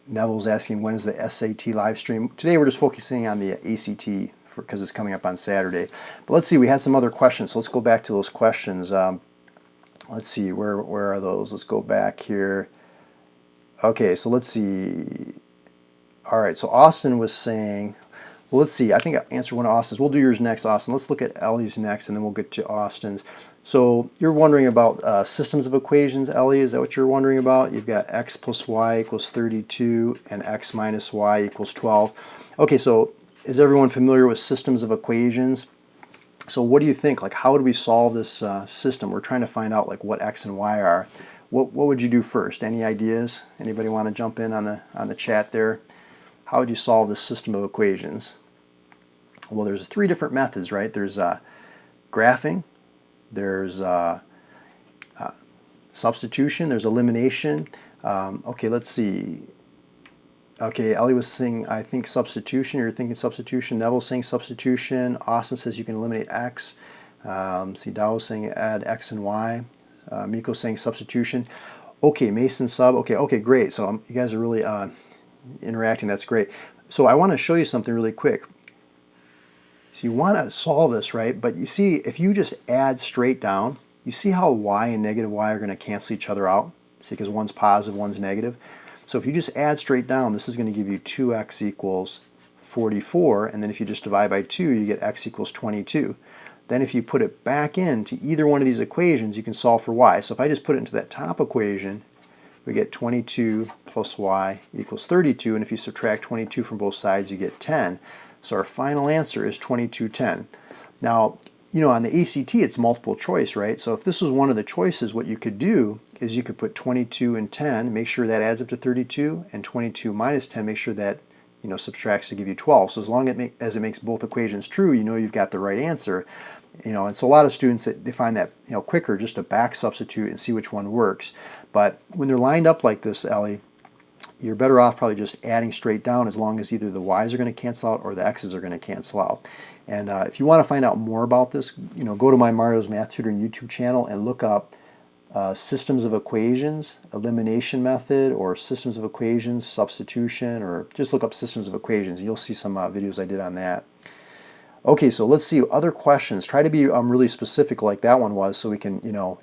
Neville's asking, when is the SAT live stream? Today we're just focusing on the ACT because it's coming up on Saturday. But let's see, we had some other questions, so let's go back to those questions. Let's see, where are those? Let's go back here. Okay, so let's see. All right, so Austin was saying, well, let's see. I think I answered one of Austin's. We'll do yours next, Austin. Let's look at Ellie's next, and then we'll get to Austin's. So you're wondering about systems of equations, Ellie. Is that what you're wondering about? You've got x plus y equals 32 and x minus y equals 12. Okay, so is everyone familiar with systems of equations? So what do you think? Like, how do we solve this system? We're trying to find out like what x and y are. What would you do first? Any ideas? Anybody want to jump in on the chat there? How would you solve this system of equations? Well, there's 3 different methods, right? There's graphing, there's substitution, there's elimination. Okay, let's see. Okay, Ellie was saying, I think substitution. You're thinking substitution. Neville's saying substitution. Austin says you can eliminate x. See, Dow was saying add x and y. Miko's saying substitution. Okay, Mason sub. Okay, great. So you guys are really interacting. That's great. So I want to show you something really quick. So you want to solve this, right? But you see, if you just add straight down, you see how y and negative y are going to cancel each other out? See, because one's positive, one's negative. So if you just add straight down, this is going to give you 2x equals 44, and then if you just divide by 2, you get x equals 22. Then if you put it back into either one of these equations, you can solve for y. So if I just put it into that top equation, we get 22 plus y equals 32, and if you subtract 22 from both sides, you get 10. So our final answer is 2210. Now, you know, on the ACT, it's multiple choice, right? So if this was one of the choices, what you could do is you could put 22 and 10, make sure that adds up to 32, and 22 minus 10, make sure that, you know, subtracts to give you 12. So as long as it makes both equations true, you know you've got the right answer. You know, and so a lot of students, they find that, you know, quicker just to back substitute and see which one works. But when they're lined up like this, Ellie, you're better off probably just adding straight down, as long as either the y's are going to cancel out or the x's are going to cancel out. And if you want to find out more about this, you know, go to my Mario's Math Tutoring YouTube channel and look up systems of equations, elimination method, or systems of equations, substitution, or just look up systems of equations. You'll see some videos I did on that. Okay, so let's see other questions. Try to be really specific like that one was, so we can, you know,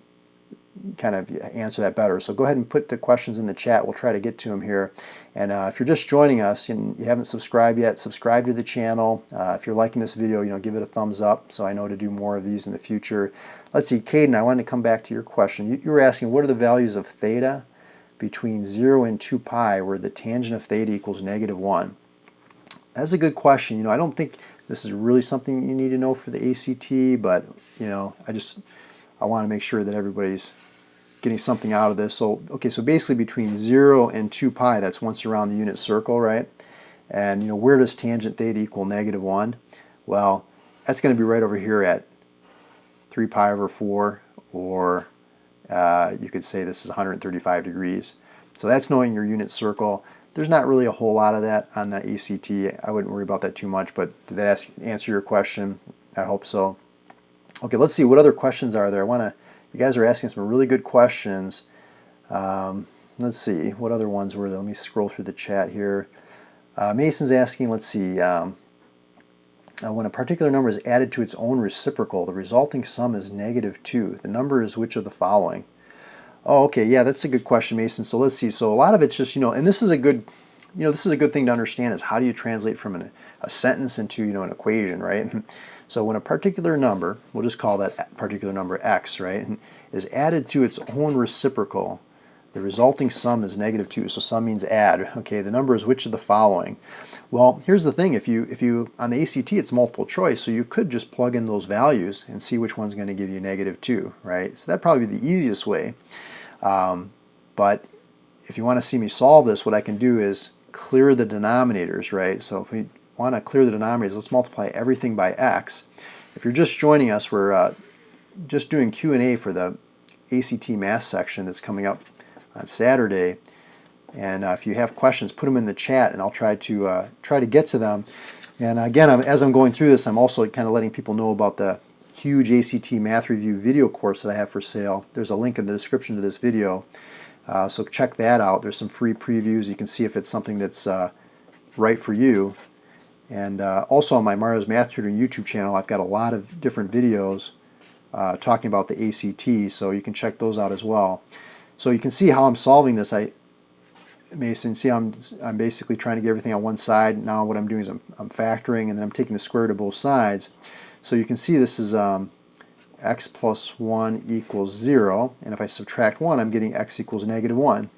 kind of answer that better. So go ahead and put the questions in the chat. We'll try to get to them here. And if you're just joining us and you haven't subscribed yet, subscribe to the channel. If you're liking this video, you know, give it a thumbs up so I know to do more of these in the future. Let's see, Caden, I wanted to come back to your question. You were asking, what are the values of theta between 0 and 2 pi where the tangent of theta equals -1? That's a good question. You know, I don't think this is really something you need to know for the ACT, but, you know, I want to make sure that everybody's getting something out of this. So, okay, so basically between 0 and 2 pi, that's once around the unit circle, right? And, you know, where does tangent theta equal -1? Well, that's going to be right over here at 3 pi over 4, or you could say this is 135 degrees. So that's knowing your unit circle. There's not really a whole lot of that on the ACT. I wouldn't worry about that too much, but did that answer your question? I hope so. Okay, let's see, what other questions are there? You guys are asking some really good questions. Let's see, what other ones were there? Let me scroll through the chat here. Mason's asking, let's see, when a particular number is added to its own reciprocal, the resulting sum is -2. The number is which of the following? Oh, okay, yeah, that's a good question, Mason. So let's see. So a lot of it's just, you know, and this is a good, you know, this is a good thing to understand, is how do you translate from a sentence into, you know, an equation, right? So when a particular number, we'll just call that particular number x, right, is added to its own reciprocal, the resulting sum is -2. So sum means add. Okay, the number is which of the following? Well, here's the thing. If you on the ACT, it's multiple choice, so you could just plug in those values and see which one's going to give you -2, right? So that'd probably be the easiest way. But if you want to see me solve this, what I can do is clear the denominators, right? So if we want to clear the denominators, let's multiply everything by x. If you're just joining us, we're just doing Q&A for the ACT math section that's coming up on Saturday. And if you have questions, put them in the chat, and I'll try to get to them. And again, as I'm going through this, I'm also kind of letting people know about the huge ACT Math Review video course that I have for sale. There's a link in the description to this video, so check that out. There's some free previews. You can see if it's something that's right for you. And also on my Mario's Math Tutoring YouTube channel, I've got a lot of different videos talking about the ACT, so you can check those out as well. So you can see how I'm solving this. Mason, see, I'm basically trying to get everything on one side. Now what I'm doing is I'm factoring, and then I'm taking the square root of both sides. So you can see this is x plus 1 equals 0, and if I subtract 1, I'm getting x equals -1.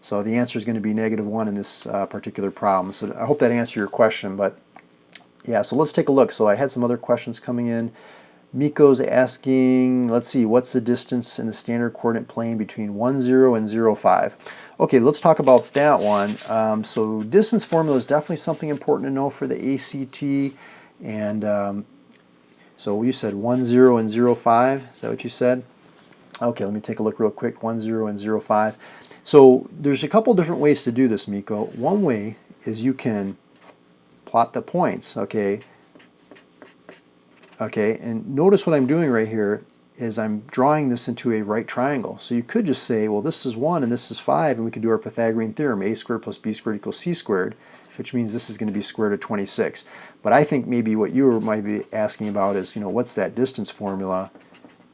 So the answer is going to be -1 in this particular problem. So I hope that answered your question. But yeah, so let's take a look. So I had some other questions coming in. Miko's asking, let's see, what's the distance in the standard coordinate plane between 1, 0 and 0, 5? Okay, let's talk about that one. So distance formula is definitely something important to know for the ACT. And So you said 1, 0, and 0, 5. Is that what you said? Okay, let me take a look real quick. 1, 0, and 0, 5. So there's a couple different ways to do this, Miko. One way is you can plot the points, okay? Okay, and notice what I'm doing right here is I'm drawing this into a right triangle. So you could just say, well, this is 1 and this is 5, and we could do our Pythagorean theorem, a squared plus b squared equals c squared, which means this is going to be square root of 26. But I think maybe what you might be asking about is, what's that distance formula?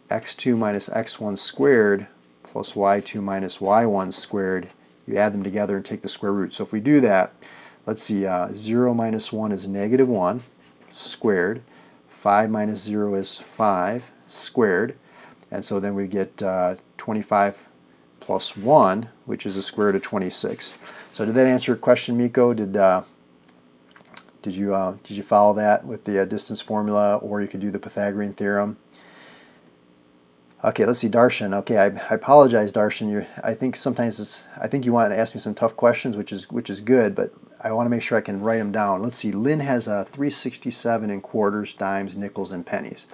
X2 minus x1 squared plus y2 minus y1 squared. You add them together and take the square root. So if we do that, let's see, 0 minus 1 is negative 1 squared. 5 minus 0 is 5 squared. And so then we get 25 plus 1, which is the square root of 26. So did that answer your question, Miko? Did you follow that with the distance formula, or you could do the Pythagorean theorem? Okay, let's see, Darshan. Okay, I apologize, Darshan. I think sometimes I think you want to ask me some tough questions, which is good, but I want to make sure I can write them down. Let's see. Lynn has a 367 in quarters, dimes, nickels, and pennies.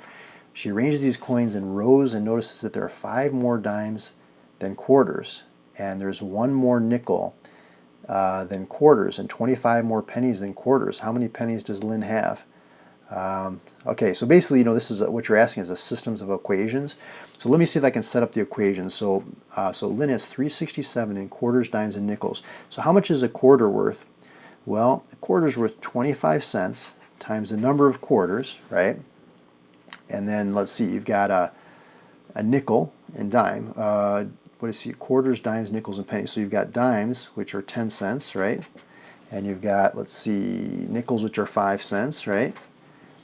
She arranges these coins in rows and notices that there are 5 more dimes than quarters, and there's 1 more nickel than quarters, and 25 more pennies than quarters. How many pennies does Lynn have? Okay, so basically, this is what you're asking is a systems of equations. So let me see if I can set up the equations. So, Lynn has 367 in quarters, dimes, and nickels. So how much is a quarter worth? Well, a quarter is worth 25 cents times the number of quarters, right? And then let's see, you've got a nickel and dime. What is it? Quarters, dimes, nickels, and pennies. So you've got dimes, which are 10 cents, right? And you've got, let's see, nickels, which are 5 cents, right?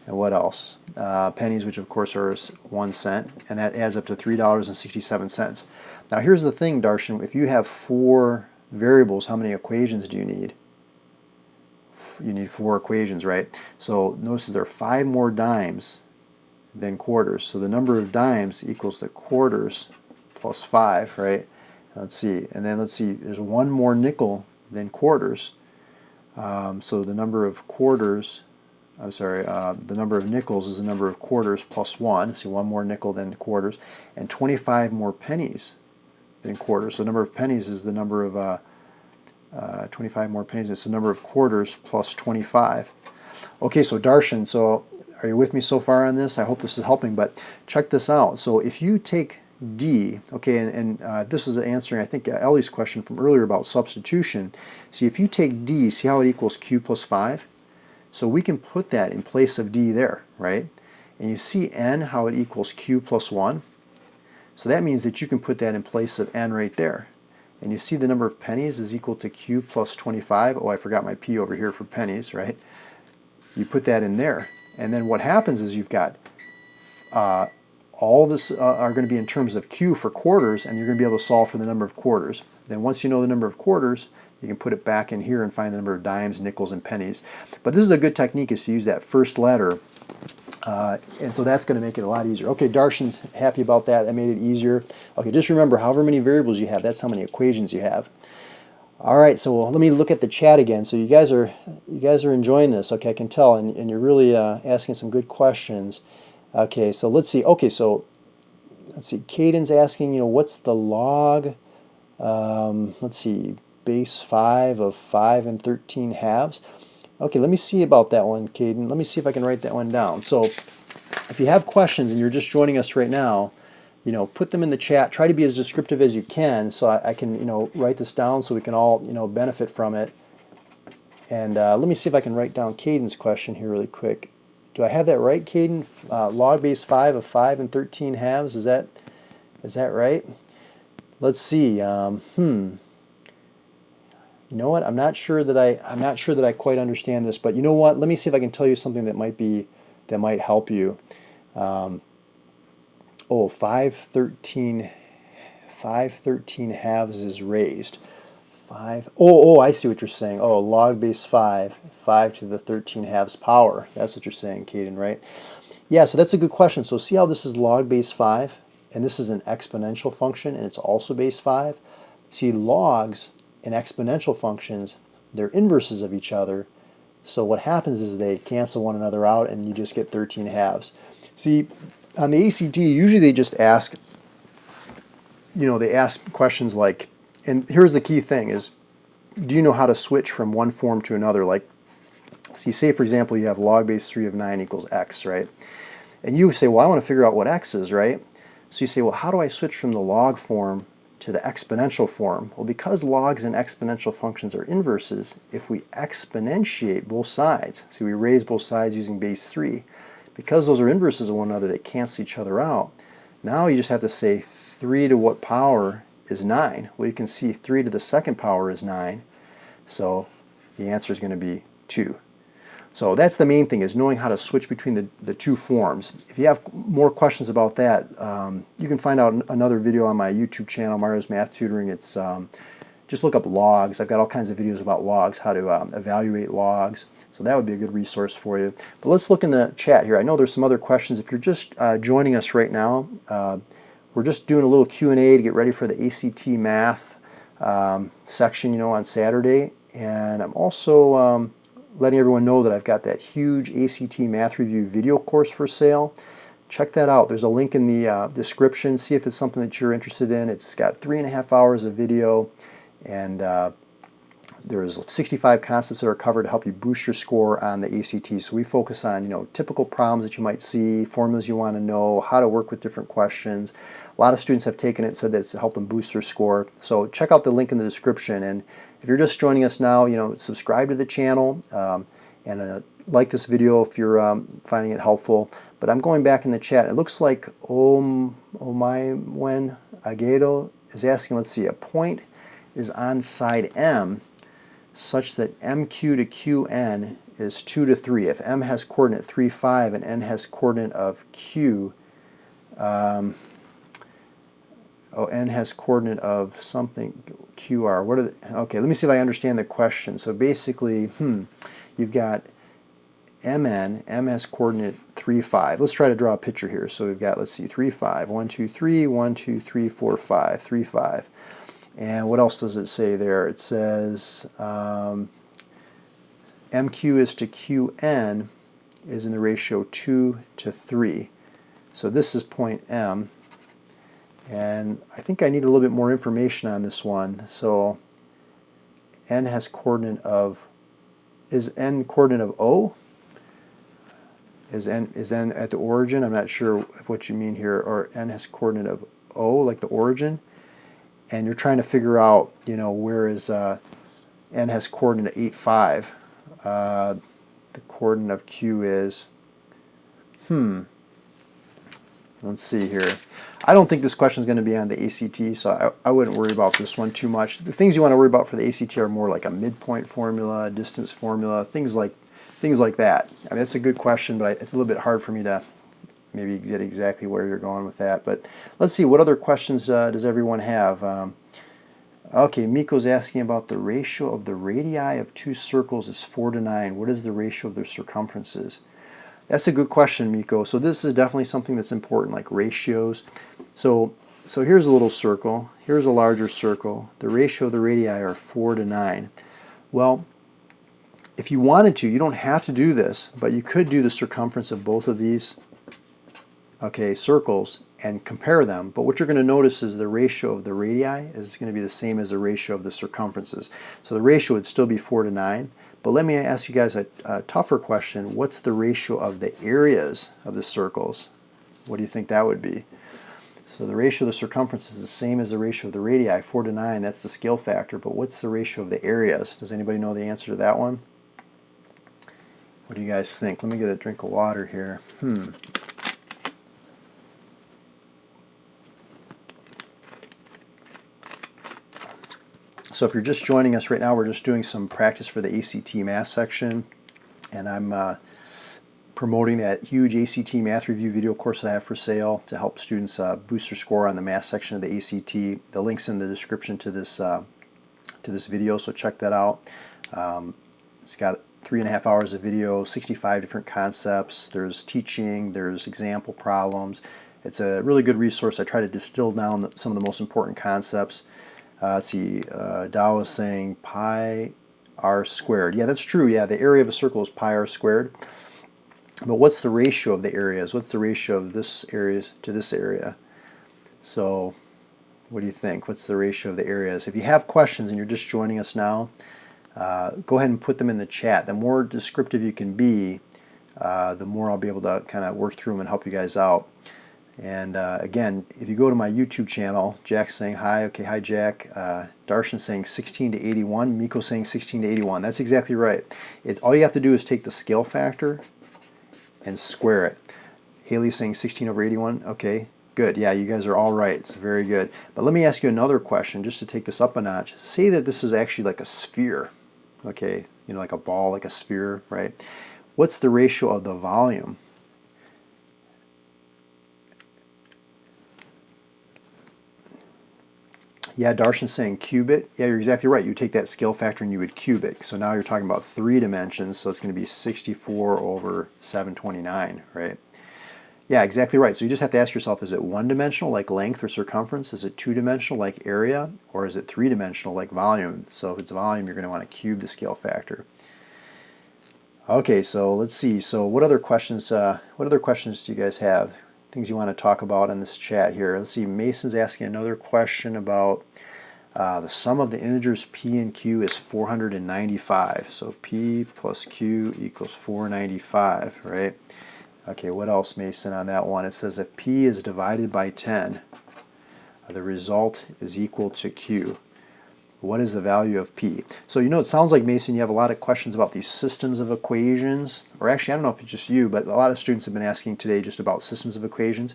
And what else? Pennies, which of course are 1 cent, and that adds up to $3.67. Now here's the thing, Darshan, if you have 4 variables, how many equations do you need? You need 4 equations, right? So notice there are 5 more dimes than quarters. So the number of dimes equals the quarters plus 5, right? Let's see, and then let's see, there's 1 more nickel than quarters. So the number of quarters, the number of nickels is the number of quarters plus 1. See, 1 more nickel than quarters, and 25 more pennies than quarters. So the number of pennies is the number of 25 more pennies. It's the number of quarters plus 25. Okay, so Darshan, so are you with me so far on this? I hope this is helping, but check this out. So if you take D, okay, and this is answering, I think, Ellie's question from earlier about substitution. See, if you take D, see how it equals Q plus 5? So we can put that in place of D there, right? And you see N, how it equals Q plus 1? So that means that you can put that in place of N right there. And you see the number of pennies is equal to Q plus 25. Oh, I forgot my P over here for pennies, right? You put that in there. And then what happens is you've got all this are going to be in terms of Q for quarters, and you're going to be able to solve for the number of quarters. Then once you know the number of quarters, you can put it back in here and find the number of dimes, nickels, and pennies. But this is a good technique, is to use that first letter. And so that's going to make it a lot easier. Okay, Darshan's happy about that. That made it easier. Okay, just remember, however many variables you have, that's how many equations you have. All right, so let me look at the chat again. So you guys are enjoying this. Okay, I can tell, and you're really asking some good questions. Okay, so let's see. Okay, so let's see. Caden's asking, what's the log? Let's see, base 5 of 5 and 13 halves. Okay, let me see about that one, Caden. Let me see if I can write that one down. So if you have questions and you're just joining us right now, put them in the chat. Try to be as descriptive as you can, so I can, write this down so we can all, benefit from it. And let me see if I can write down Caden's question here really quick. Do I have that right, Caden? Log base 5 of 5 and 13 halves. Is that right? Let's see. You know what? I'm not sure that I quite understand this, but you know what? Let me see if I can tell you something that might help you. 513 halves is raised. 5. Oh, I see what you're saying. Oh, log base 5 to the 13 halves power. That's what you're saying, Caden, right? Yeah, so that's a good question. So see how this is log base 5, and this is an exponential function, and it's also base 5. See, logs and exponential functions, they're inverses of each other. So what happens is they cancel one another out, and you just get 13 halves. See, on the ACT, usually they just ask, they ask questions like, and here's the key thing is, do you know how to switch from one form to another? Like, see, say for example, you have log base 3 of 9 equals x, right? And you say, well, I want to figure out what x is, right? So you say, well, how do I switch from the log form to the exponential form? Well, because logs and exponential functions are inverses, if we exponentiate both sides, so we raise both sides using base 3, because those are inverses of one another, they cancel each other out. Now you just have to say 3 to what power is 9? Well, you can see 3 to the second power is 9, so the answer is going to be 2. So that's the main thing, is knowing how to switch between the two forms. If you have more questions about that, you can find out another video on my YouTube channel, Mario's Math Tutoring. It's just look up logs. I've got all kinds of videos about logs, how to evaluate logs. So that would be a good resource for you. But let's look in the chat here. I know there's some other questions. If you're just joining us right now, we're just doing a little Q&A to get ready for the ACT Math section, on Saturday. And I'm also letting everyone know that I've got that huge ACT Math Review video course for sale. Check that out. There's a link in the description. See if it's something that you're interested in. It's got 3.5 hours of video, and there's 65 concepts that are covered to help you boost your score on the ACT. So we focus on, typical problems that you might see, formulas you want to know, how to work with different questions. A lot of students have taken it, said that it's helped them boost their score. So check out the link in the description. And if you're just joining us now, subscribe to the channel and like this video if you're finding it helpful. But I'm going back in the chat. It looks like Omaywen Agedo is asking, let's see, a point is on side M such that MQ to QN is 2 to 3. If M has coordinate 3, 5 and N has coordinate of Q, N has coordinate of something, QR. What are the, okay, let me see if I understand the question. So basically, you've got MN, M has coordinate 3, 5. Let's try to draw a picture here. So we've got, let's see, 3, 5. 1, 2, 3, 1, 2, 3, 4, 5, 3, 5. And what else does it say there? It says MQ is to QN is in the ratio 2 to 3. So this is point M. And I think I need a little bit more information on this one. So N has coordinate of, is N coordinate of O? Is N at the origin? I'm not sure what you mean here. Or N has coordinate of O, like the origin. And you're trying to figure out, where is N has coordinate 8, 5. The coordinate of Q is, let's see here. I don't think this question is going to be on the ACT, so I wouldn't worry about this one too much. The things you want to worry about for the ACT are more like a midpoint formula, a distance formula, things like that. I mean, it's a good question, but it's a little bit hard for me to maybe get exactly where you're going with that. But let's see, what other questions does everyone have? Okay, Miko's asking about the ratio of the radii of two circles is 4 to 9. What is the ratio of their circumferences? That's a good question, Miko. So this is definitely something that's important, like ratios. So here's a little circle. Here's a larger circle. The ratio of the radii are 4 to 9. Well, if you wanted to, you don't have to do this, but you could do the circumference of both of these, circles and compare them. But what you're going to notice is the ratio of the radii is going to be the same as the ratio of the circumferences. So the ratio would still be 4 to 9. But let me ask you guys a tougher question. What's the ratio of the areas of the circles? What do you think that would be? So the ratio of the circumference is the same as the ratio of the radii, 4 to 9. That's the scale factor. But what's the ratio of the areas? Does anybody know the answer to that one? What do you guys think? Let me get a drink of water here. So if you're just joining us right now, we're just doing some practice for the ACT Math section, and I'm promoting that huge ACT Math Review video course that I have for sale to help students boost their score on the math section of the ACT. The link's in the description to this video, so check that out. It's got 3.5 hours of video, 65 different concepts. There's teaching, there's example problems. It's a really good resource. I try to distill down some of the most important concepts. Let's see, Dow is saying pi r squared. Yeah, that's true. Yeah, the area of a circle is pi r squared. But what's the ratio of the areas? What's the ratio of this area to this area? So what do you think? What's the ratio of the areas? If you have questions and you're just joining us now, go ahead and put them in the chat. The more descriptive you can be, the more I'll be able to kind of work through them and help you guys out. And again, if you go to my YouTube channel, Jack's saying hi. Okay, hi Jack. Darshan saying 16 to 81. Miko saying 16 to 81. That's exactly right. All you have to do is take the scale factor and square it. Haley's saying 16 over 81. Okay, good. Yeah, you guys are all right. It's very good. But let me ask you another question just to take this up a notch. Say that this is actually like a sphere. Okay, you know, like a ball, like a sphere, right? What's the ratio of the volume? Yeah, Darshan's saying cube it. Yeah, you're exactly right. You take that scale factor and you would cube it. So now you're talking about 3 dimensions, so it's going to be 64 over 729, right? Yeah, exactly right. So you just have to ask yourself, is it one-dimensional like length or circumference? Is it two-dimensional like area? Or is it three-dimensional like volume? So if it's volume, you're going to want to cube the scale factor. Okay, so let's see. So what other questions do you guys have? Things you want to talk about in this chat here. Let's see. Mason's asking another question about the sum of the integers p and q is 495. So p plus q equals 495, right? Okay, what else, Mason, on that one? It says if p is divided by 10, the result is equal to q. What is the value of p? So you know, it sounds like, Mason, you have a lot of questions about these systems of equations, or actually I don't know if it's just you, but a lot of students have been asking today just about systems of equations.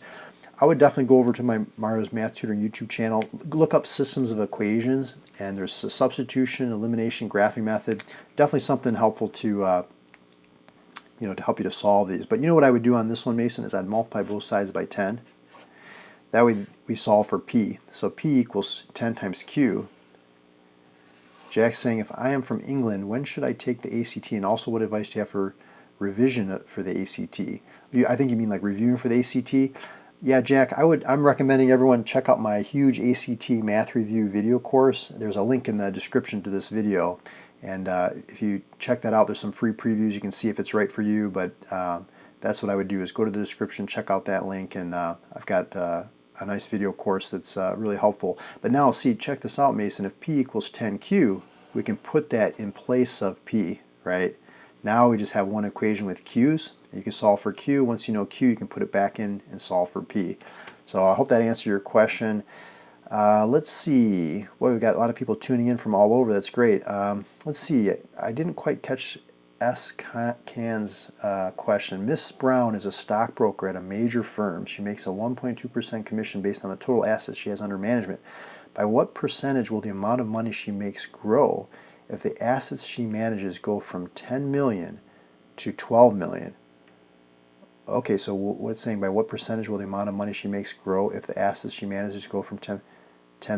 I would definitely go over to my Mario's Math Tutoring YouTube channel, look up systems of equations, and there's a substitution, elimination, graphing method. Definitely something helpful to to help you to solve these. But you know what I would do on this one, Mason, is I'd multiply both sides by 10. That way we solve for p. So p equals 10 times q. Jack's saying, if I am from England, when should I take the ACT? And also, what advice do you have for revision for the ACT? I think you mean like reviewing for the ACT. Yeah, Jack, I'm recommending everyone check out my huge ACT math review video course. There's a link in the description to this video. And if you check that out, there's some free previews. You can see if it's right for you. But that's what I would do, is go to the description, check out that link. And I've got a nice video course that's really helpful. But now, see, check this out, Mason. If p equals 10q, we can put that in place of p, right? Now we just have one equation with q's. You can solve for q. Once you know q, you can put it back in and solve for p. So I hope that answered your question. Let's see. Well, we've got a lot of people tuning in from all over. That's great. Let's see. I didn't quite catch S. Can's question. Miss Brown is a stockbroker at a major firm. She makes a 1.2% commission based on the total assets she has under management. By what percentage will the amount of money she makes grow if the assets she manages go from 10 million to 12 million? Okay, so what it's saying, by what percentage will the amount of money she makes grow if the assets she manages go from 10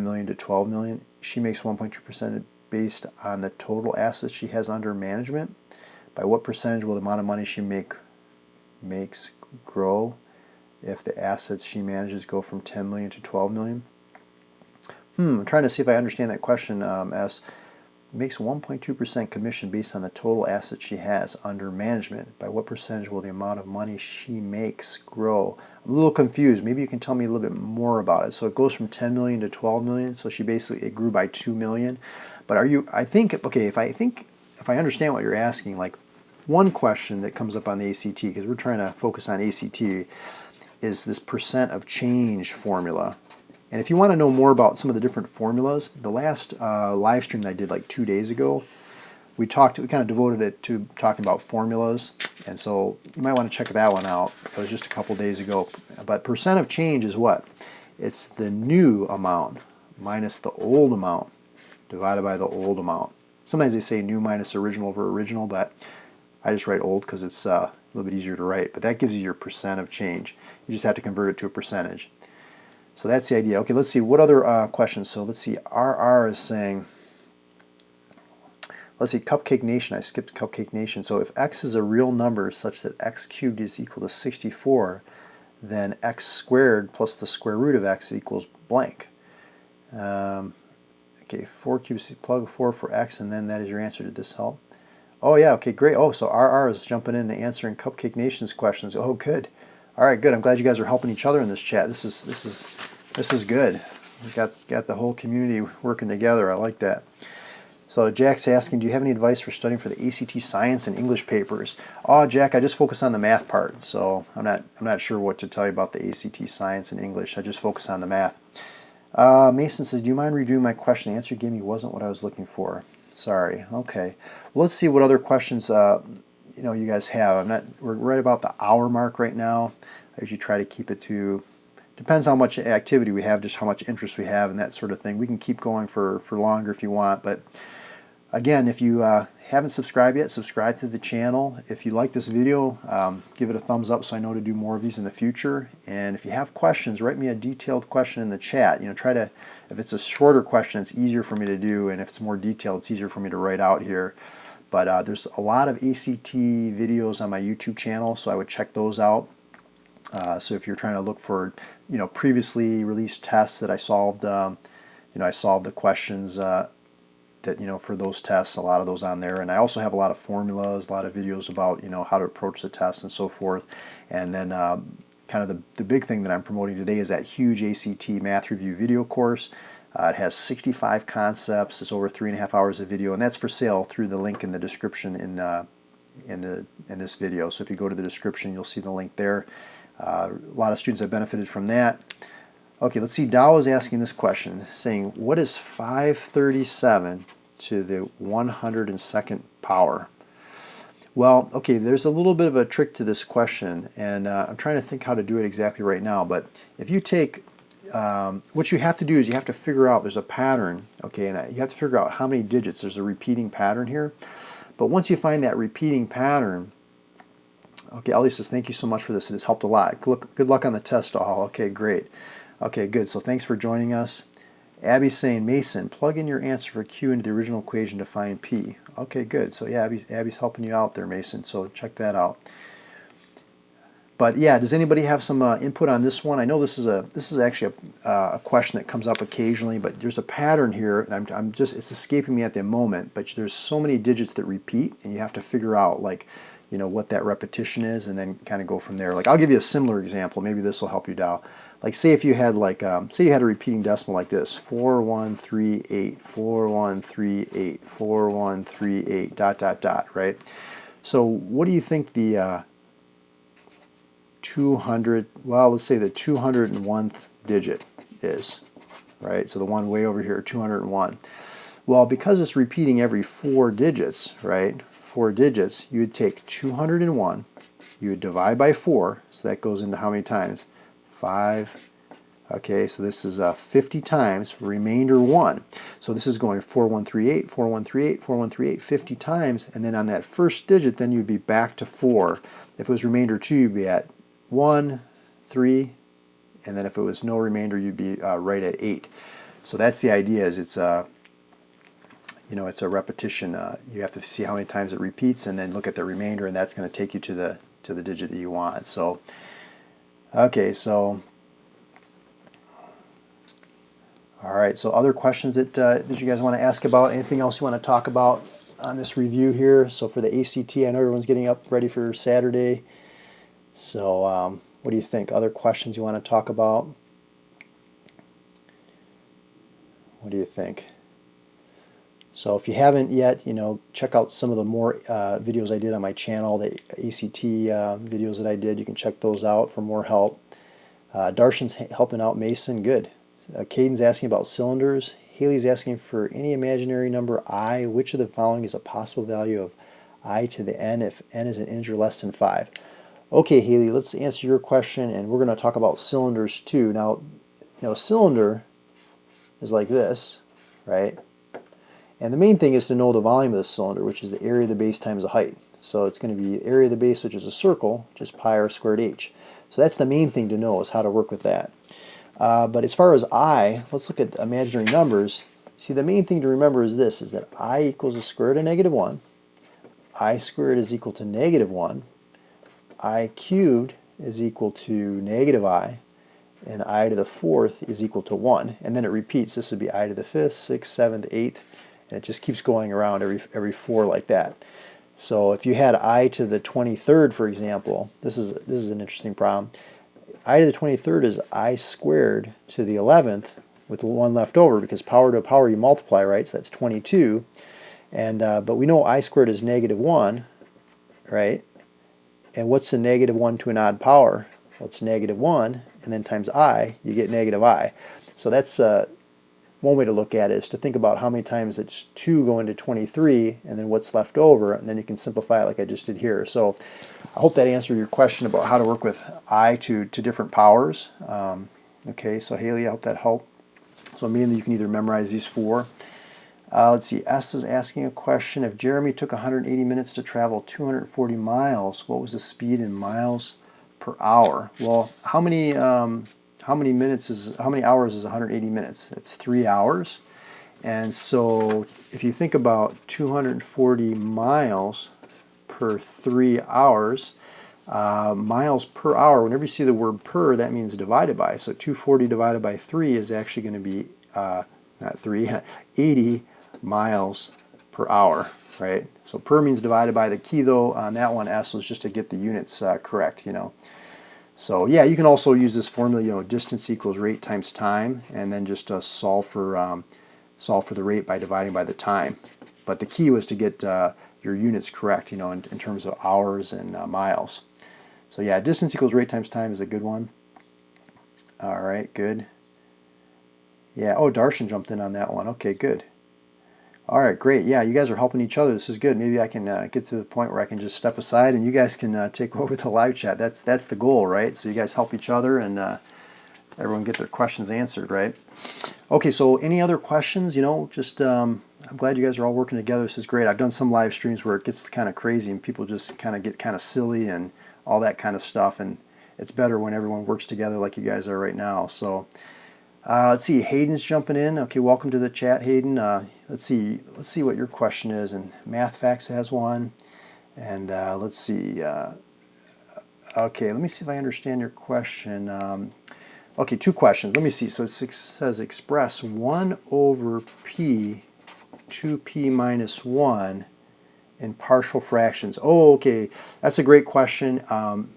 million to 12 million? She makes 1.2% based on the total assets she has under management. By what percentage will the amount of money she makes grow if the assets she manages go from 10 million to 12 million? I'm trying to see if I understand that question, S. Makes 1.2% commission based on the total assets she has under management. By what percentage will the amount of money she makes grow? I'm a little confused. Maybe you can tell me a little bit more about it. So it goes from 10 million to 12 million. So it grew by 2 million. But if I understand what you're asking, like one question that comes up on the ACT, because we're trying to focus on ACT, is this percent of change formula. And if you want to know more about some of the different formulas, the last live stream that I did like 2 days ago, we kind of devoted it to talking about formulas. And so you might want to check that one out. It was just a couple days ago. But percent of change is what? It's the new amount minus the old amount divided by the old amount. Sometimes they say new minus original over original, but I just write old because it's a little bit easier to write. But that gives you your percent of change. You just have to convert it to a percentage. So that's the idea. Okay, let's see. What other questions? So let's see. RR is saying, let's see, Cupcake Nation. I skipped Cupcake Nation. So if x is a real number such that x cubed is equal to 64, then x squared plus the square root of x equals blank. Okay, 4 cubed, plug 4 for x, and then that is your answer. Did this help? Oh yeah, okay, great. Oh, so RR is jumping in and answering Cupcake Nation's questions. Oh, good. All right, good. I'm glad you guys are helping each other in this chat. This is good. We got the whole community working together. I like that. So Jack's asking, do you have any advice for studying for the ACT Science and English papers? Oh, Jack, I just focus on the math part, so I'm not sure what to tell you about the ACT Science and English. I just focus on the math. Mason says, do you mind redoing my question? The answer you gave me wasn't what I was looking for. Sorry. Okay. Well, let's see what other questions you guys have. We're right about the hour mark right now. I usually try to keep it to, depends how much activity we have, just how much interest we have and that sort of thing. We can keep going for longer if you want, but again, if you haven't subscribed yet, subscribe to the channel. If you like this video, give it a thumbs up so I know to do more of these in the future. And if you have questions, write me a detailed question in the chat. Try to, if it's a shorter question, it's easier for me to do, and if it's more detailed, it's easier for me to write out here. But there's a lot of ACT videos on my YouTube channel, so I would check those out. So if you're trying to look for, previously released tests that I solved, I solved the questions that for those tests, a lot of those on there. And I also have a lot of formulas, a lot of videos about how to approach the test and so forth. And then kind of the big thing that I'm promoting today is that huge ACT Math Review video course. It has 65 concepts. It's over 3.5 hours of video, and that's for sale through the link in the description in this video. So if you go to the description, you'll see the link there. A lot of students have benefited from that. Okay, let's see. Dow is asking this question, saying, what is 537 to the 102nd power? Well, okay, there's a little bit of a trick to this question, and I'm trying to think how to do it exactly right now. But if you take, what you have to do is you have to figure out, there's a pattern, okay, and you have to figure out how many digits. There's a repeating pattern here. But once you find that repeating pattern, okay, Ellie says, thank you so much for this. It has helped a lot. Good luck on the test, all. Okay, great. Okay, good. So thanks for joining us. Abby's saying, Mason, plug in your answer for Q into the original equation to find P. Okay, good. So yeah, Abby's helping you out there, Mason. So check that out. But yeah, does anybody have some input on this one? I know this is actually a question that comes up occasionally, but there's a pattern here, and it's escaping me at the moment. But there's so many digits that repeat, and you have to figure out what that repetition is, and then kind of go from there. Like, I'll give you a similar example. Maybe this will help you, Dow. Like, say if you had say you had a repeating decimal like this: 4138, 4138, 4138, dot dot dot. Right. So what do you think the 200? Well, let's say the 201th digit is. Right. So the one way over here, 201. Well, because it's repeating every 4 digits, right? 4 digits, you would take 201, you would divide by 4, so that goes into how many times? 5. Okay, so this is 50 times, remainder 1. So this is going 4138, 4138, 4138, 50 times, and then on that first digit, then you'd be back to 4. If it was remainder 2, you'd be at 1, 3, and then if it was no remainder, you'd be right at 8. So that's the idea, is it's it's a repetition. You have to see how many times it repeats, and then look at the remainder, and that's going to take you to the digit that you want. So, okay, so all right. So, other questions that you guys want to ask about? Anything else you want to talk about on this review here? So, for the ACT, I know everyone's getting up ready for Saturday. So, what do you think? Other questions you want to talk about? What do you think? So if you haven't yet, check out some of the more videos I did on my channel, the ACT videos that I did. You can check those out for more help. Darshan's helping out Mason. Good. Caden's asking about cylinders. Haley's asking for any imaginary number I. Which of the following is a possible value of I to the n if n is an integer less than 5? Okay, Haley, let's answer your question, and we're going to talk about cylinders too. Now, a cylinder is like this, right? And the main thing is to know the volume of the cylinder, which is the area of the base times the height. So it's going to be area of the base, which is a circle, just pi r squared h. So that's the main thing to know, is how to work with that. But as far as I, let's look at imaginary numbers. See, the main thing to remember is this, is that I equals the square root of negative 1. I squared is equal to negative 1. I cubed is equal to negative I. And I to the 4th is equal to 1. And then it repeats. This would be I to the 5th, 6th, 7th, 8th. And it just keeps going around every 4 like that. So if you had I to the 23rd, for example, this is an interesting problem. I to the 23rd is I squared to the 11th with the 1 left over, because power to a power you multiply, right? So that's 22. And but we know I squared is -1, right? And what's the -1 to an odd power? Well, it's -1, and then times I, you get -I. So that's one way to look at it, is to think about how many times it's 2 going to 23, and then what's left over, and then you can simplify it like I just did here. So I hope that answered your question about how to work with I to different powers. Okay, so Haley, I hope that helped. So mainly you can either memorize these four. Let's see, S is asking a question. If Jeremy took 180 minutes to travel 240 miles, what was the speed in miles per hour? Well, how many hours is 180 minutes? It's 3 hours. And so if you think about 240 miles per 3 hours, miles per hour, whenever you see the word per, that means divided by. So 240 divided by 3 is actually going to be, not 3, 80 miles per hour, right? So per means divided by. The key though on that one, S, was just to get the units correct, you know. So yeah, you can also use this formula, you know, distance equals rate times time, and then just solve for the rate by dividing by the time. But the key was to get your units correct, you know, in terms of hours and miles. So yeah, distance equals rate times time is a good one. All right, good. Yeah, oh, Darshan jumped in on that one. Okay, good. All right, great. Yeah, you guys are helping each other. This is good. Maybe I can get to the point where I can just step aside and you guys can take over the live chat. That's the goal, right? So you guys help each other and everyone get their questions answered, right? Okay, so any other questions? You know, just I'm glad you guys are all working together. This is great. I've done some live streams where it gets kind of crazy and people just kind of get kind of silly and all that kind of stuff, and it's better when everyone works together like you guys are right now. So let's see, Hayden's jumping in. Okay, welcome to the chat, Hayden. Let's see what your question is. And Math Facts has one. And let's see. Okay, let me see if I understand your question. Okay, two questions. Let me see. So it says express 1 over p 2p minus 1 in partial fractions. Oh, okay. That's a great question.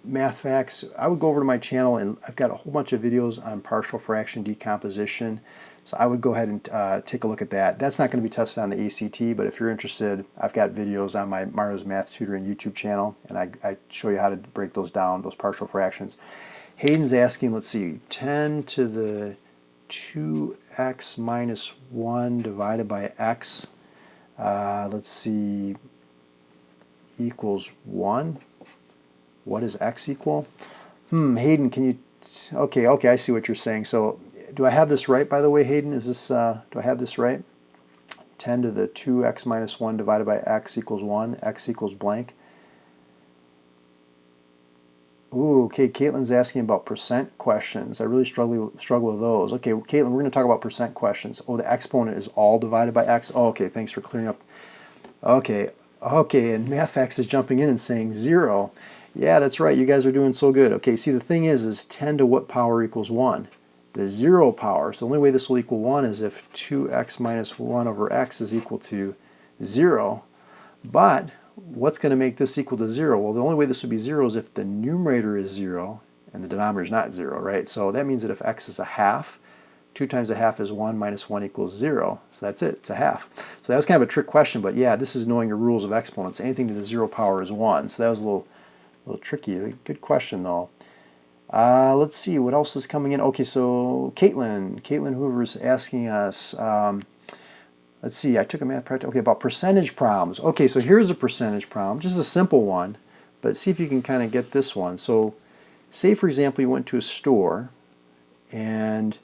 Math Facts, I would go over to my channel and I've got a whole bunch of videos on partial fraction decomposition. So I would go ahead and take a look at that. That's not going to be tested on the ACT, but if you're interested, I've got videos on my Mario's Math Tutoring YouTube channel, and I show you how to break those down, those partial fractions. Hayden's asking, let's see, 10 to the 2x minus 1 divided by x, let's see, equals 1. What does x equal? Hayden, can you, okay, I see what you're saying. So do I have this right, by the way, Hayden? Is this, do I have this right? 10 to the 2x minus 1 divided by x equals 1, x equals blank. Ooh, okay, Caitlin's asking about percent questions. I really struggle with those. Okay, Caitlin, we're going to talk about percent questions. Oh, the exponent is all divided by x? Oh, okay, thanks for clearing up. Okay, and MathFacts is jumping in and saying 0. Yeah, that's right, you guys are doing so good. Okay, see, the thing is 10 to what power equals 1? The 0 power. So the only way this will equal 1 is if 2x minus 1 over x is equal to 0. But what's going to make this equal to 0? Well, the only way this would be 0 is if the numerator is 0 and the denominator is not 0, right? So that means that if x is a half, 2 times a half is 1 minus 1 equals 0. So that's it. It's a half. So that was kind of a trick question, but yeah, this is knowing your rules of exponents. Anything to the 0 power is 1. So that was a little tricky. Good question, though. Let's see. What else is coming in? Okay, so Caitlin Hoover is asking us, let's see, I took a math practice. Okay, about percentage problems. Okay, so here's a percentage problem. Just a simple one, but see if you can kind of get this one. So say, for example, you went to a store and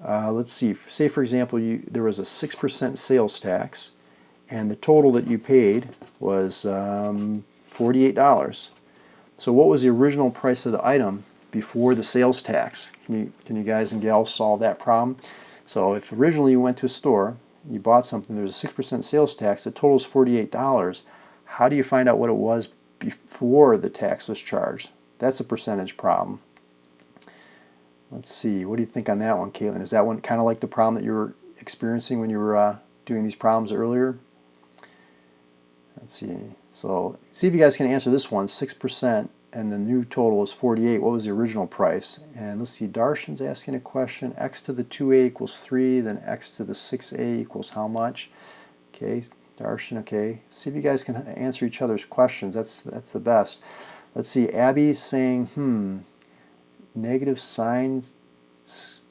let's see, say for example there was a 6% sales tax and the total that you paid was $48. So what was the original price of the item before the sales tax? Can you guys and gals solve that problem? So if originally you went to a store, you bought something, there's a 6% sales tax, the total is $48. How do you find out what it was before the tax was charged? That's a percentage problem. Let's see, what do you think on that one, Caitlin? Is that one kind of like the problem that you were experiencing when you were doing these problems earlier? Let's see, So see if you guys can answer this one. 6% and the new total is 48. What was the original price? And let's see, Darshan's asking a question. X to the 2a equals 3, then x to the 6a equals how much? Okay, Darshan, okay. See if you guys can answer each other's questions. That's the best. Let's see, Abby's saying, negative sine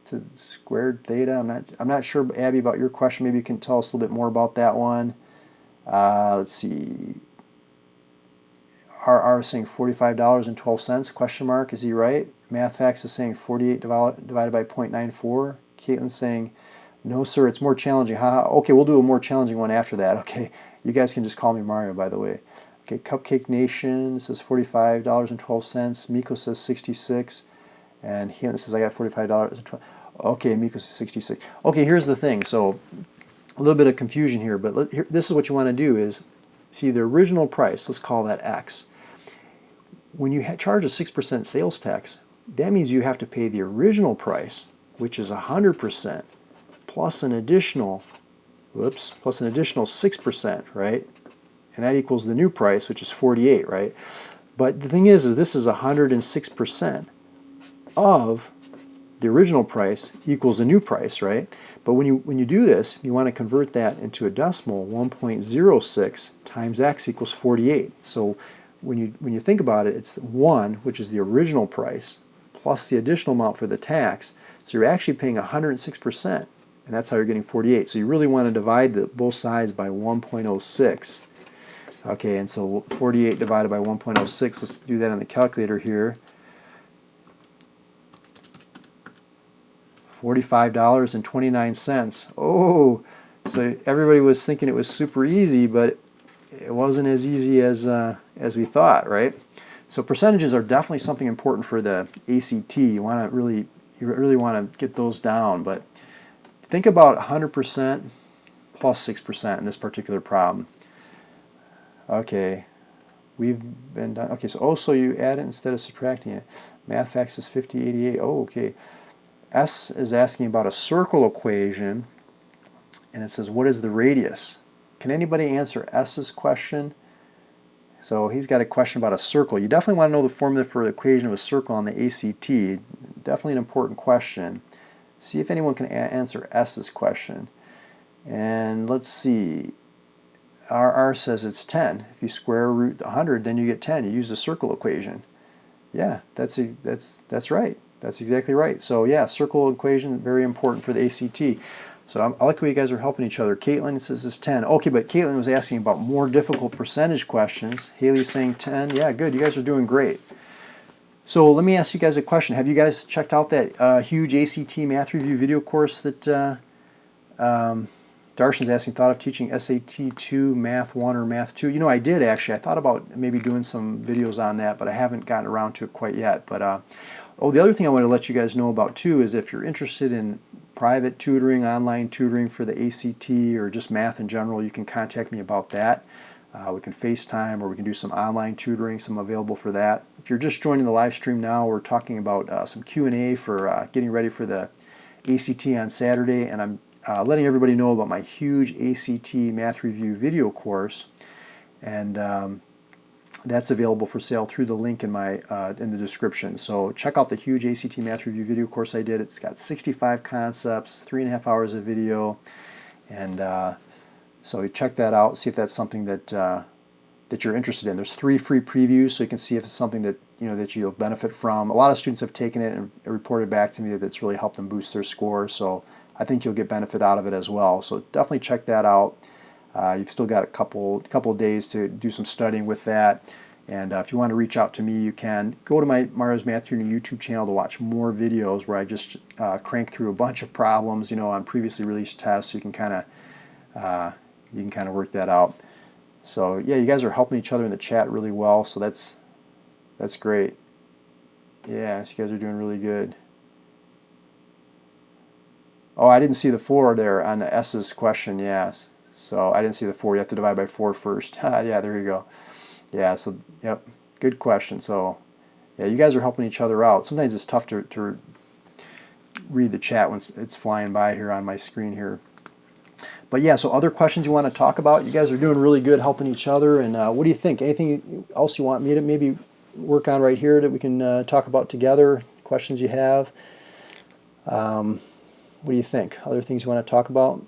to squared theta. I'm not sure, Abby, about your question. Maybe you can tell us a little bit more about that one. Let's see. RR is saying $45.12, question mark. Is he right? MathFacts is saying 48 divided by 0.94. Caitlin's saying, no, sir, it's more challenging. Okay, we'll do a more challenging one after that. Okay, you guys can just call me Mario, by the way. Okay, Cupcake Nation says $45.12. Miko says 66. And Caitlin says, I got $45.12. Okay, Miko says 66. Okay, here's the thing. So a little bit of confusion here, but this is what you want to do is, see the original price, let's call that X. When you charge a 6% sales tax, that means you have to pay the original price, which is 100%, plus an additional, plus an additional 6%, right? And that equals the new price, which is 48, right? But the thing is this is 106% of the original price equals the new price, right? But when you do this, you want to convert that into a decimal. 1.06 times x equals 48. So when you think about it, it's 1, which is the original price, plus the additional amount for the tax. So you're actually paying 106%, and that's how you're getting 48. So you really want to divide both sides by 1.06. Okay, and so 48 divided by 1.06, let's do that on the calculator here. $45.29. Oh, so everybody was thinking it was super easy, but it wasn't as easy as we thought, right? So percentages are definitely something important for the ACT. You really want to get those down, but think about 100% plus 6% in this particular problem. Okay, we've been done. Okay, so you add it instead of subtracting it. MathFacts is 5088. Oh, okay. S is asking about a circle equation, and it says, what is the radius? Can anybody answer S's question? So he's got a question about a circle. You definitely want to know the formula for the equation of a circle on the ACT. Definitely an important question. See if anyone can answer S's question. And let's see. RR says it's 10. If you square root 100, then you get 10. You use the circle equation. Yeah, that's right. That's exactly right. So yeah, circle equation, very important for the ACT. So I like the way you guys are helping each other. Caitlin says it's 10. Okay, but Caitlin was asking about more difficult percentage questions. Haley's saying 10. Yeah, good. You guys are doing great. So let me ask you guys a question. Have you guys checked out that huge ACT math review video course that Darshan's asking, thought of teaching SAT 2, Math 1, or Math 2? You know, I did actually. I thought about maybe doing some videos on that, but I haven't gotten around to it quite yet. But the other thing I want to let you guys know about too is if you're interested in private tutoring, online tutoring for the ACT or just math in general, you can contact me about that. We can FaceTime or we can do some online tutoring, some available for that. If you're just joining the live stream now, we're talking about some Q&A for getting ready for the ACT on Saturday, and I'm letting everybody know about my huge ACT math review video course, and that's available for sale through the link in the description. So check out the huge ACT math review video course I did. It's got 65 concepts, 3.5 hours of video, and so check that out. See if that's something that you're interested in. There's 3 free previews, so you can see if it's something that that you'll benefit from. A lot of students have taken it and reported back to me that it's really helped them boost their score. So I think you'll get benefit out of it as well. So definitely check that out. You've still got a couple of days to do some studying with that. And if you want to reach out to me, you can go to my Mario's Math Tutoring YouTube channel to watch more videos where I just crank through a bunch of problems, on previously released tests. So you can kind of work that out. So yeah, you guys are helping each other in the chat really well. So that's great. Yeah, so you guys are doing really good. Oh, I didn't see the 4 there on the S's question. Yes. So I didn't see the 4. You have to divide by 4 first. Yeah, there you go. Yeah, so, yep, good question. So, yeah, you guys are helping each other out. Sometimes it's tough to read the chat when it's flying by here on my screen here. But yeah, so other questions you want to talk about? You guys are doing really good helping each other. And what do you think? Anything else you want me to maybe work on right here that we can talk about together? Questions you have? What do you think? Other things you want to talk about?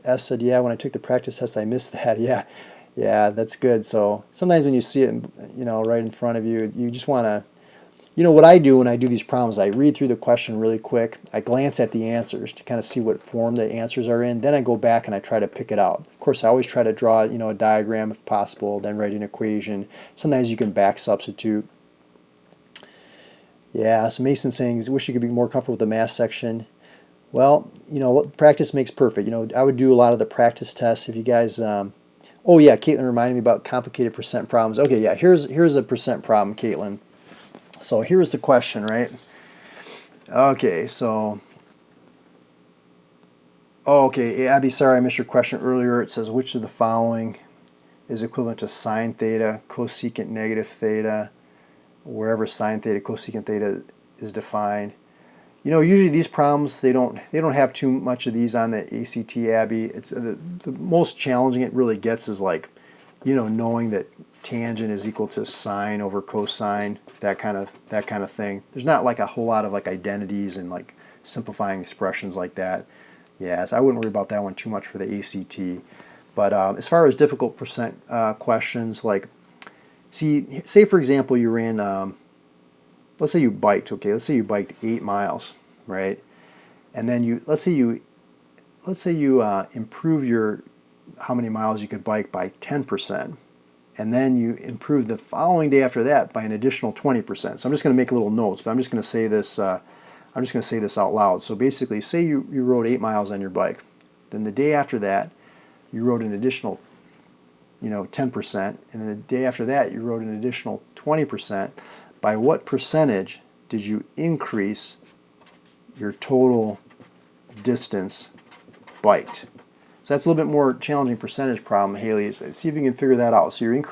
S said, yeah, when I took the practice test, I missed that. Yeah, that's good. So sometimes when you see it, right in front of you, you just want to, what I do when I do these problems, I read through the question really quick. I glance at the answers to kind of see what form the answers are in. Then I go back and I try to pick it out. Of course, I always try to draw, a diagram if possible, then write an equation. Sometimes you can back substitute. Yeah, so Mason's saying, I wish you could be more comfortable with the math section. Well, practice makes perfect. I would do a lot of the practice tests if you guys. Oh yeah, Caitlin reminded me about complicated percent problems. Okay, yeah, here's a percent problem, Caitlin. So here's the question, right? Okay, so. Oh, okay, Abby, sorry I missed your question earlier. It says which of the following is equivalent to sine theta, cosecant negative theta, wherever sine theta, cosecant theta is defined. Usually these problems they don't have too much of these on the ACT, Abby. It's the most challenging it really gets is like, knowing that tangent is equal to sine over cosine, that kind of thing. There's not like a whole lot of like identities and like simplifying expressions like that. Yeah, so I wouldn't worry about that one too much for the ACT. But as far as difficult percent questions, like, say for example you ran. Let's say you biked, okay? Let's say you biked 8 miles, right? And then let's say you improve your how many miles you could bike by 10%, and then you improve the following day after that by an additional 20%. So I'm just going to make little notes, but I'm just going to say this. I'm just going to say this out loud. So basically, say you rode 8 miles on your bike, then the day after that, you rode an additional, 10%, and then the day after that, you rode an additional 20%. By what percentage did you increase your total distance biked? So that's a little bit more challenging percentage problem, Haley. See if you can figure that out. So and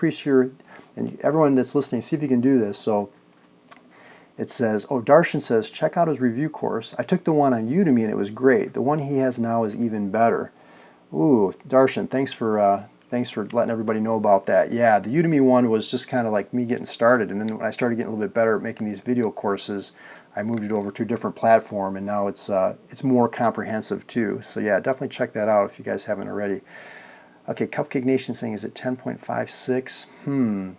everyone that's listening, see if you can do this. So it says, Darshan says, check out his review course. I took the one on Udemy and it was great. The one he has now is even better. Ooh, Darshan, thanks for letting everybody know about that. Yeah, the Udemy one was just kind of like me getting started, and then when I started getting a little bit better at making these video courses, I moved it over to a different platform, and now it's more comprehensive too. So yeah, definitely check that out if you guys haven't already. Okay, Cupcake Nation saying, is it 10.56?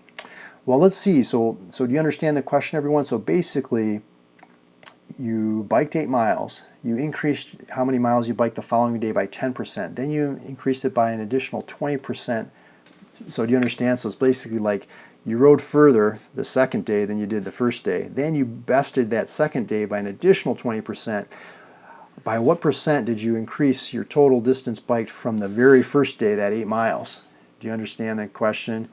Well, let's see. So do you understand the question, everyone? So basically, you biked 8 miles. You increased how many miles you biked the following day by 10%. Then you increased it by an additional 20%. So do you understand? So it's basically like you rode further the second day than you did the first day. Then you bested that second day by an additional 20%. By what percent did you increase your total distance biked from the very first day, that 8 miles? Do you understand the question?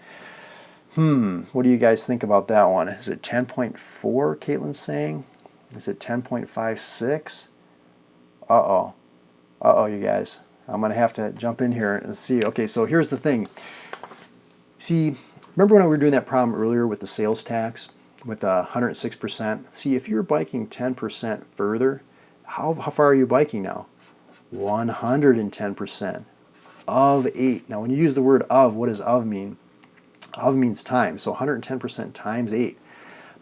What do you guys think about that one? Is it 10.4, Caitlin's saying? Is it 10.56? Uh-oh, you guys. I'm going to have to jump in here and see. Okay, so here's the thing. See, remember when we were doing that problem earlier with the sales tax, with 106%? See, if you're biking 10% further, how far are you biking now? 110% of 8. Now, when you use the word of, what does of mean? Of means times, so 110% times 8.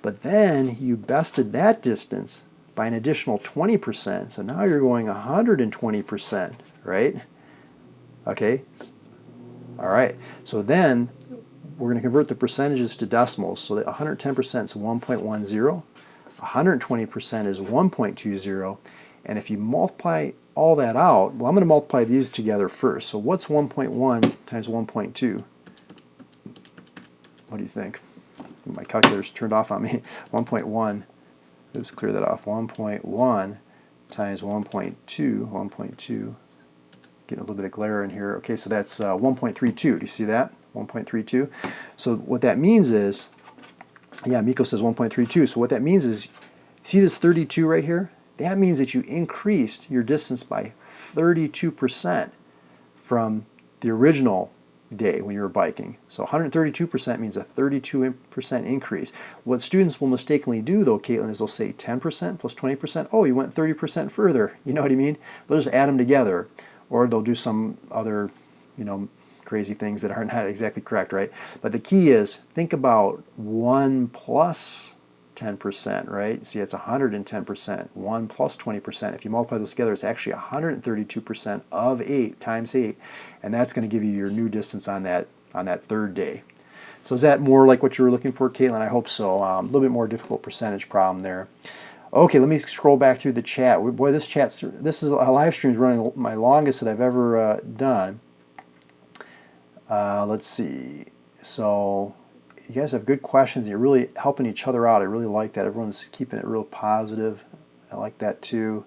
But then you bested that distance by an additional 20%, so now you're going 120%, right? Okay, all right. So then we're going to convert the percentages to decimals, so that 110% is 1.10, 120% is 1.20, and if you multiply all that out, well, I'm going to multiply these together first. So what's 1.1 times 1.2? What do you think? My calculator's turned off on me. 1.1, oops, clear that off. 1.1 times 1.2, getting a little bit of glare in here. Okay, so that's 1.32. Do you see that? 1.32. So what that means is, yeah, Miko says 1.32. So what that means is, see this 32 right here? That means that you increased your distance by 32% from the original day when you were biking. So 132% means a 32% increase. What students will mistakenly do though, Caitlin, is they'll say 10% plus 20%. Oh, you went 30% further. You know what I mean? They'll just add them together. or they'll do some other, you know, crazy things that are not exactly correct, right? But the key is, think about 1 plus 10%, right? See, it's 110%. 1 plus 20%. If you multiply those together, it's actually 132% of 8 times 8, and that's going to give you your new distance on that third day. So is that more like what you were looking for, Caitlin? I hope so. A little bit more difficult percentage problem there. Okay, let me scroll back through the chat. Boy, this is a live stream is running my longest that I've ever done. Let's see. So you guys have good questions. You're really helping each other out. I really like that. Everyone's keeping it real positive. I like that too.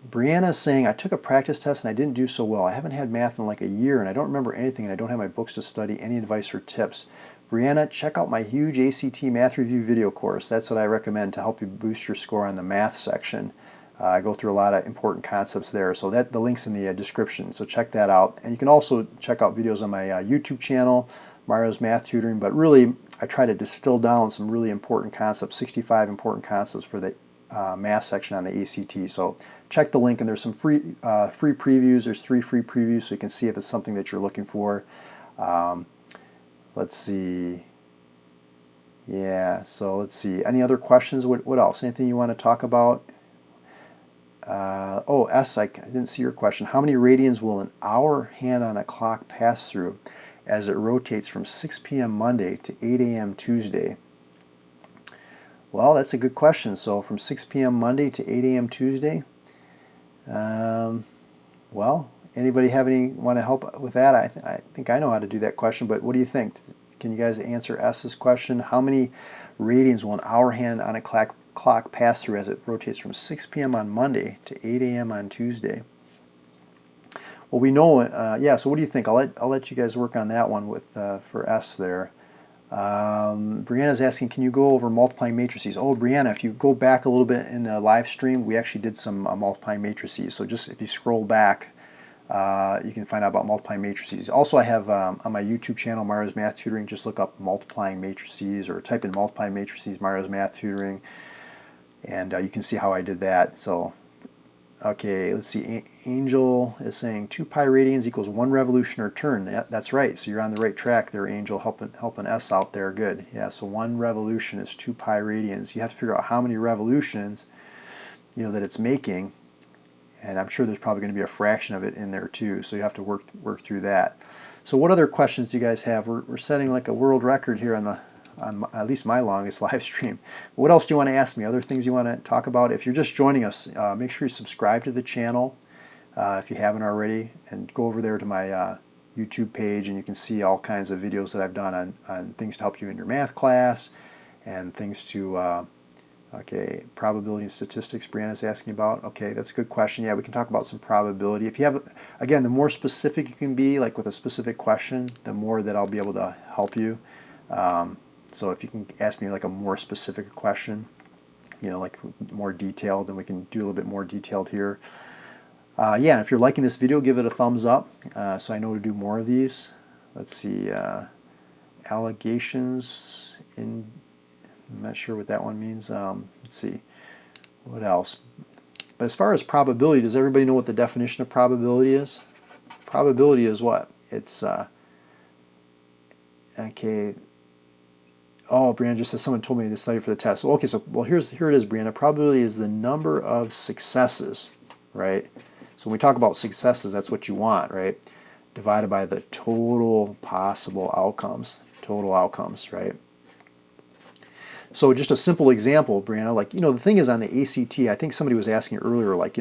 Brianna's saying, I took a practice test and I didn't do so well. I haven't had math in like a year and I don't remember anything and I don't have my books to study. Any advice or tips? Brianna, check out my huge ACT math review video course. That's what I recommend to help you boost your score on the math section. I go through a lot of important concepts there. So the link's in the description. So check that out. And you can also check out videos on my YouTube channel, Mario's Math Tutoring. But really, I try to distill down some really important concepts, 65 important concepts for the math section on the ACT. So check the link, and there's some free previews. There's 3 free previews, so you can see if it's something that you're looking for. Let's see. Yeah, so let's see. Any other questions? What else? Anything you want to talk about? Oh, S, I didn't see your question. How many radians will an hour hand on a clock pass through as it rotates from 6 p.m. Monday to 8 a.m. Tuesday? Well, that's a good question. So from 6 p.m. Monday to 8 a.m. Tuesday? Well, anybody want to help with that? I think I know how to do that question, but what do you think? Can you guys answer S's question? How many radians will an hour hand on a clock pass through as it rotates from 6 p.m. on Monday to 8 a.m. on Tuesday? Well, we know, yeah, so what do you think? I'll let you guys work on that one with for S there. Brianna's asking, can you go over multiplying matrices? Oh, Brianna, if you go back a little bit in the live stream, we actually did some multiplying matrices. So just if you scroll back, you can find out about multiplying matrices. Also, I have on my YouTube channel, Mario's Math Tutoring, just look up multiplying matrices or type in multiplying matrices, Mario's Math Tutoring, and you can see how I did that. So, okay, let's see. Angel is saying 2 pi radians equals 1 revolution or turn. That's right. So you're on the right track there, Angel, helping S out there. Good. Yeah, so 1 revolution is 2 pi radians. You have to figure out how many revolutions, that it's making. And I'm sure there's probably going to be a fraction of it in there too, so you have to work through that. So what other questions do you guys have? We're setting like a world record here on at least my longest live stream. What else do you want to ask me? Other things you want to talk about? If you're just joining us, make sure you subscribe to the channel if you haven't already, and go over there to my YouTube page, and you can see all kinds of videos that I've done on things to help you in your math class and things to okay, probability and statistics, Brianna's asking about. Okay, that's a good question. Yeah, we can talk about some probability. If you have, again, the more specific you can be, like with a specific question, the more that I'll be able to help you. So if you can ask me like a more specific question, like more detailed, then we can do a little bit more detailed here. Yeah, and if you're liking this video, give it a thumbs up so I know to do more of these. Let's see, allegations in... I'm not sure what that one means. Let's see. What else? But as far as probability, does everybody know what the definition of probability is? Probability is what? It's, okay. Oh, Brianna just says someone told me to study for the test. Well, okay, so here it is, Brianna. Probability is the number of successes, right? So when we talk about successes, that's what you want, right? Divided by the total possible outcomes. Total outcomes, right? So just a simple example, Brianna, like, the thing is on the ACT, I think somebody was asking earlier, like,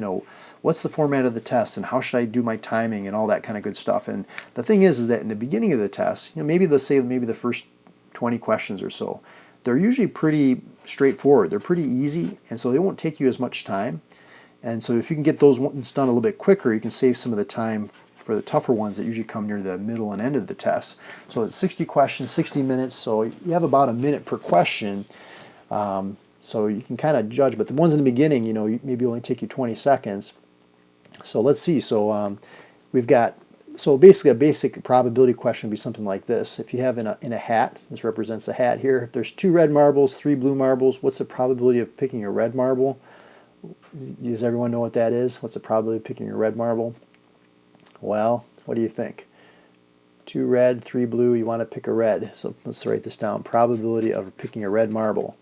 what's the format of the test and how should I do my timing and all that kind of good stuff. And the thing is that in the beginning of the test, maybe let's say maybe the first 20 questions or so, they're usually pretty straightforward. They're pretty easy, and so they won't take you as much time. And so if you can get those ones done a little bit quicker, you can save some of the time for the tougher ones that usually come near the middle and end of the test. So it's 60 questions, 60 minutes, so you have about a minute per question. So you can kind of judge, but the ones in the beginning, maybe only take you 20 seconds. So let's see. So we've got, so basically a basic probability question would be something like this. If you have in a hat, this represents a hat here. If there's 2 red marbles, 3 blue marbles, what's the probability of picking a red marble? Does everyone know what that is? What's the probability of picking a red marble? Well, what do you think? 2 red, 3 blue, you want to pick a red. So let's write this down. Probability of picking a red marble.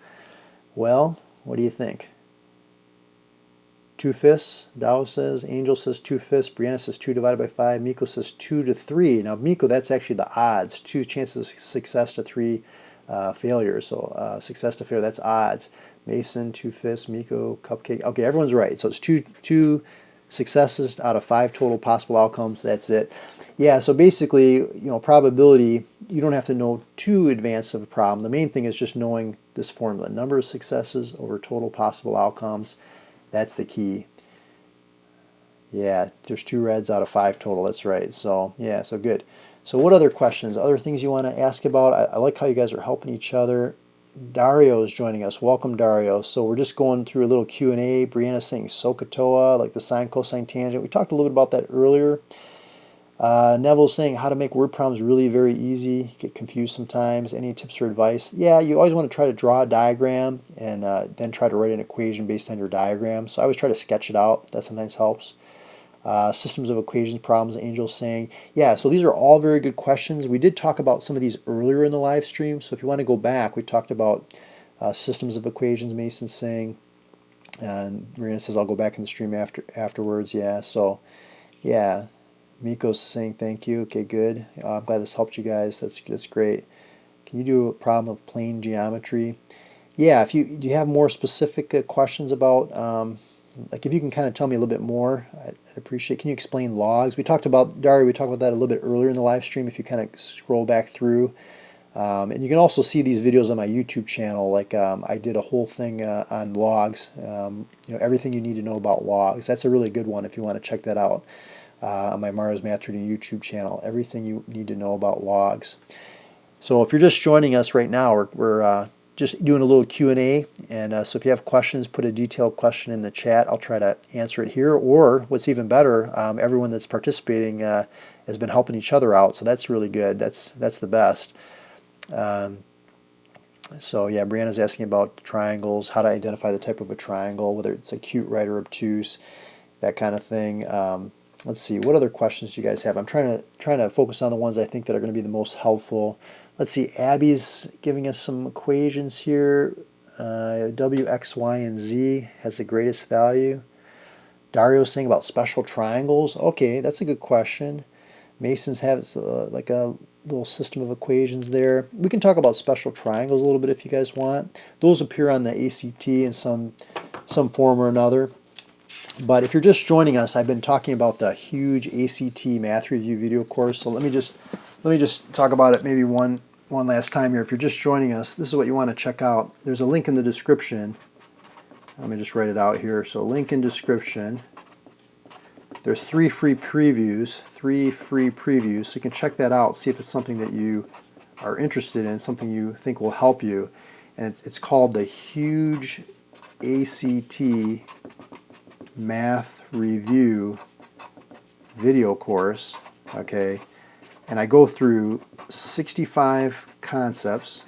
Well, what do you think? 2/5, Dow says, Angel says 2/5, Brianna says 2 divided by 5, Miko says 2 to 3. Now Miko, that's actually the odds. 2 chances of success to 3 failures. So success to failure, that's odds. Mason, 2/5, Miko, Cupcake. Okay, everyone's right. So it's two successes out of 5 total possible outcomes. That's it. Yeah, so basically, probability, you don't have to know too advanced of a problem. The main thing is just knowing this formula. Number of successes over total possible outcomes. That's the key. Yeah, there's 2 reds out of 5 total. That's right. So, yeah, so good. So what other questions, other things you want to ask about? I like how you guys are helping each other. Dario is joining us. Welcome, Dario. So we're just going through a little Q&A. Brianna's saying SOHCAHTOA, like the sine, cosine, tangent. We talked a little bit about that earlier. Neville's saying how to make word problems really very easy. Get confused sometimes. Any tips or advice? Yeah, you always want to try to draw a diagram and then try to write an equation based on your diagram. So I always try to sketch it out. That sometimes helps. Systems of equations problems, Angel's saying. Yeah, so these are all very good questions. We did talk about some of these earlier in the live stream. So if you want to go back, we talked about systems of equations, Mason's saying. And Marina says, I'll go back in the stream afterwards. Yeah, so yeah. Miko's saying thank you. Okay, good. I'm glad this helped you guys. That's great. Can you do a problem of plane geometry? Yeah, if you do you have more specific questions about, like if you can kind of tell me a little bit more, I'd appreciate. Can you explain logs? We talked about, Dario, we talked about that a little bit earlier in the live stream if you kind of scroll back through. And you can also see these videos on my YouTube channel. Like I did a whole thing on logs, everything you need to know about logs. That's a really good one if you want to check that out. On my Mario's Math Tutoring YouTube channel, everything you need to know about logs. So if you're just joining us right now, we're just doing a little Q&A, and so if you have questions, put a detailed question in the chat. I'll try to answer it here, or what's even better, everyone that's participating has been helping each other out, so that's really good. That's the best. So yeah, Brianna's asking about triangles, how to identify the type of a triangle, whether it's acute, right, or obtuse, that kind of thing. Let's see, what other questions do you guys have? I'm trying to focus on the ones I think that are going to be the most helpful. Let's see, Abby's giving us some equations here. W, X, Y, and Z has the greatest value. Dario's saying about special triangles. Okay, that's a good question. Mason's has like a little system of equations there. We can talk about special triangles a little bit if you guys want. Those appear on the ACT in some form or another. But if you're just joining us, I've been talking about the huge ACT math review video course. So let me just talk about it maybe one last time here. If you're just joining us, this is what you want to check out. There's a link in the description. Let me just write it out here. So link in description. There's 3 free previews. So you can check that out, see if it's something that you are interested in, something you think will help you. And it's called the Huge ACT Math Review video course, okay, and I go through 65 concepts,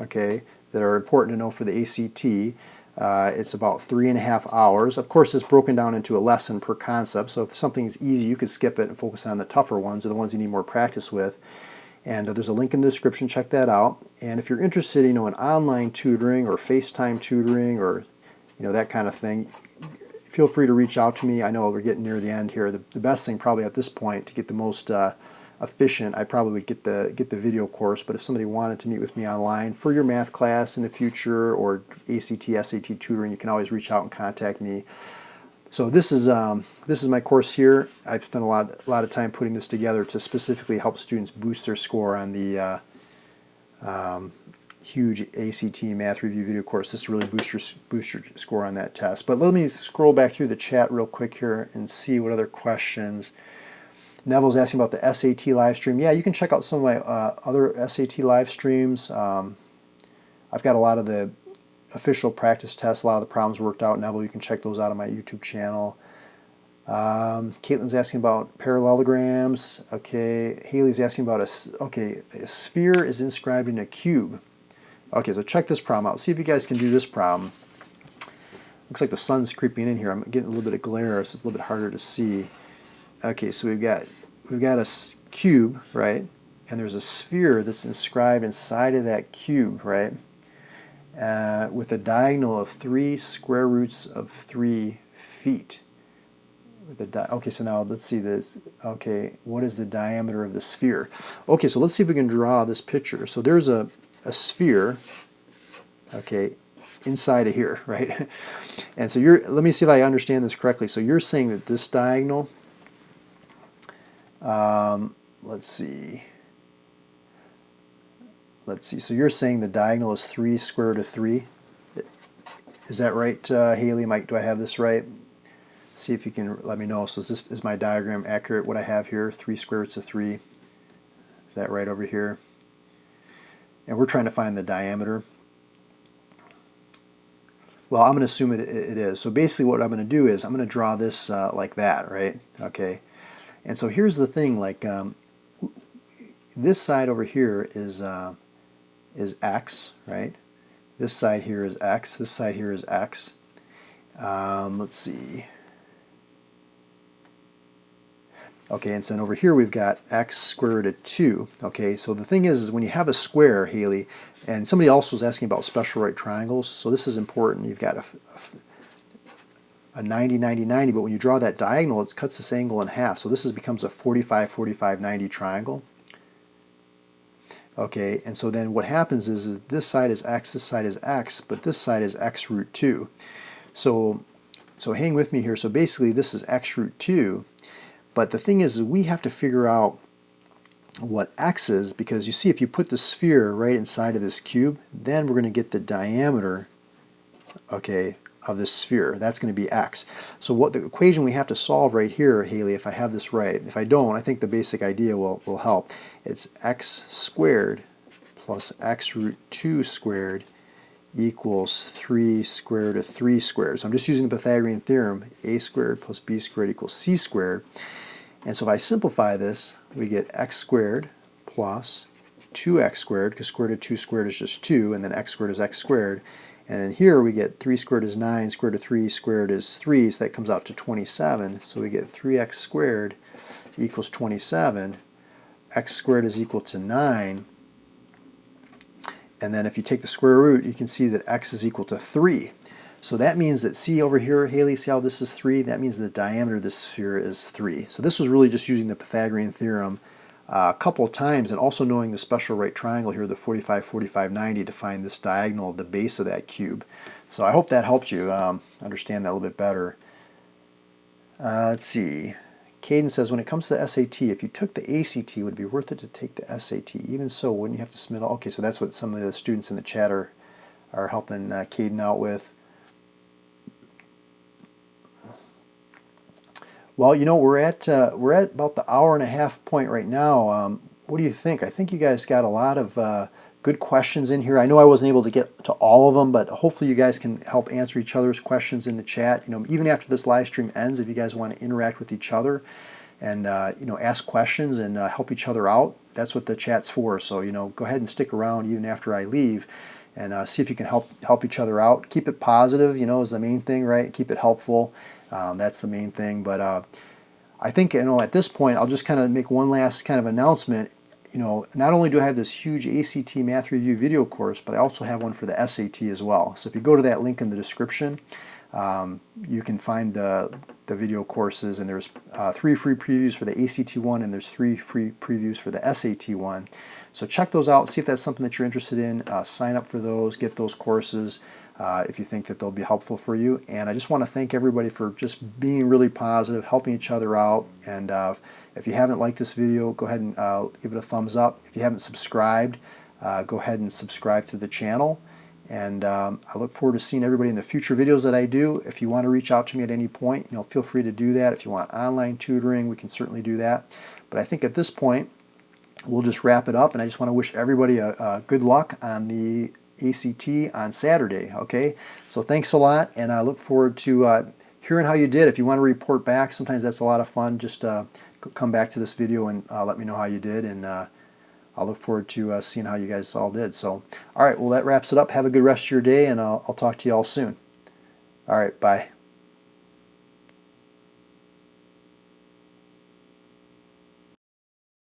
okay, that are important to know for the ACT. It's about 3.5 hours. Of course, it's broken down into a lesson per concept, so if something's easy, you could skip it and focus on the tougher ones or the ones you need more practice with. And there's a link in the description, check that out. And if you're interested, in online tutoring or FaceTime tutoring or that kind of thing, feel free to reach out to me. I know we're getting near the end here. The best thing probably at this point to get the most efficient, I probably would get the video course. But if somebody wanted to meet with me online for your math class in the future or ACT, SAT tutoring, you can always reach out and contact me. So this is my course here. I've spent a lot of time putting this together to specifically help students boost their score on the huge ACT math review video course. This really boost your score on that test. But let me scroll back through the chat real quick here and see what other questions. Neville's asking about the SAT live stream. Yeah, you can check out some of my other SAT live streams. I've got a lot of the official practice tests, a lot of the problems worked out. Neville, you can check those out on my YouTube channel. Caitlin's asking about parallelograms. Okay, Haley's asking about a sphere is inscribed in a cube. Okay, so check this problem out. See if you guys can do this problem. Looks like the sun's creeping in here. I'm getting a little bit of glare, so it's a little bit harder to see. okay, so we've got a cube, right? And there's a sphere that's inscribed inside of that cube, right? With a diagonal of 3 square roots of 3 feet. Okay, so now let's see this. Okay, what is the diameter of the sphere? Okay, so let's see if we can draw this picture. So there's a sphere, okay, inside of here, right? And so let me see if I understand this correctly. So you're saying that this diagonal, let's see, so you're saying the diagonal is 3 square root of 3? Is that right, Haley? Do I have this right? See if you can let me know. So is my diagram accurate, what I have here? 3 square roots of 3. Is that right over here? And we're trying to find the diameter. Well, I'm going to assume it is. So basically what I'm going to do is I'm going to draw this like that, right? Okay. And so here's the thing, like this side over here is x, right? This side here is x. This side here is x. Let's see. Okay, and so then over here we've got x squared root of 2. Okay, so the thing is when you have a square, Haley, and somebody else was asking about special right triangles, so this is important. You've got a 90, 90, 90, but when you draw that diagonal, it cuts this angle in half. So this becomes a 45, 45, 90 triangle. Okay, and so then what happens is this side is x, this side is x, but this side is x root 2. So hang with me here. So basically this is x root 2. But the thing is we have to figure out what x is, because you see if you put the sphere right inside of this cube, then we're going to get the diameter, okay, of this sphere. That's going to be x. So what the equation we have to solve right here, Haley, if I have this right, if I don't, I think the basic idea will help. It's x squared plus x root 2 squared equals 3 square root of 3 squared. So I'm just using the Pythagorean theorem, a squared plus b squared equals c squared. And so if I simplify this, we get x squared plus 2x squared, because square root of 2 squared is just 2, and then x squared is x squared. And then here we get 3 squared is 9, square root of 3 squared is 3, so that comes out to 27. So we get 3x squared equals 27. X squared is equal to 9. And then if you take the square root, you can see that x is equal to 3. So that means that, see over here, Haley, see how this is 3? That means the diameter of this sphere is 3. So this was really just using the Pythagorean theorem a couple of times, and also knowing the special right triangle here, the 45, 45, 90, to find this diagonal of the base of that cube. So I hope that helped you understand that a little bit better. Let's see. Caden says, when it comes to the SAT, if you took the ACT, would it be worth it to take the SAT? Even so, wouldn't you have to submit all? Okay, so that's what some of the students in the chat are helping Caden out with. Well, you know, we're at about the hour-and-a-half point right now. What do you think? I think you guys got a lot of good questions in here. I know I wasn't able to get to all of them, but hopefully you guys can help answer each other's questions in the chat. You know, even after this live stream ends, if you guys want to interact with each other and you know, ask questions and help each other out, that's what the chat's for. So, you know, go ahead and stick around even after I leave and see if you can help each other out. Keep it positive, you know, is the main thing, right? Keep it helpful. That's the main thing. But I think, you know, at this point, I'll just kind of make one last kind of announcement. You know, not only do I have this huge ACT Math Review video course, but I also have one for the SAT as well. So if you go to that link in the description, you can find the video courses, and there's 3 free previews for the ACT one, and there's 3 free previews for the SAT one. So check those out, see if that's something that you're interested in. Sign up for those, get those courses if you think that they'll be helpful for you. And I just want to thank everybody for just being really positive, helping each other out. And if you haven't liked this video, go ahead and give it a thumbs up. If you haven't subscribed, go ahead and subscribe to the channel. And I look forward to seeing everybody in the future videos that I do. If you want to reach out to me at any point, you know, feel free to do that. If you want online tutoring, we can certainly do that. But I think at this point, we'll just wrap it up. And I just want to wish everybody a good luck on the ACT on Saturday. Okay, so thanks a lot, and I look forward to hearing how you did. If you want to report back, sometimes that's a lot of fun. Just come back to this video and let me know how you did, and I'll look forward to seeing how you guys all did. So, all right, well, that wraps it up. Have a good rest of your day, and I'll talk to you all soon. All right, bye.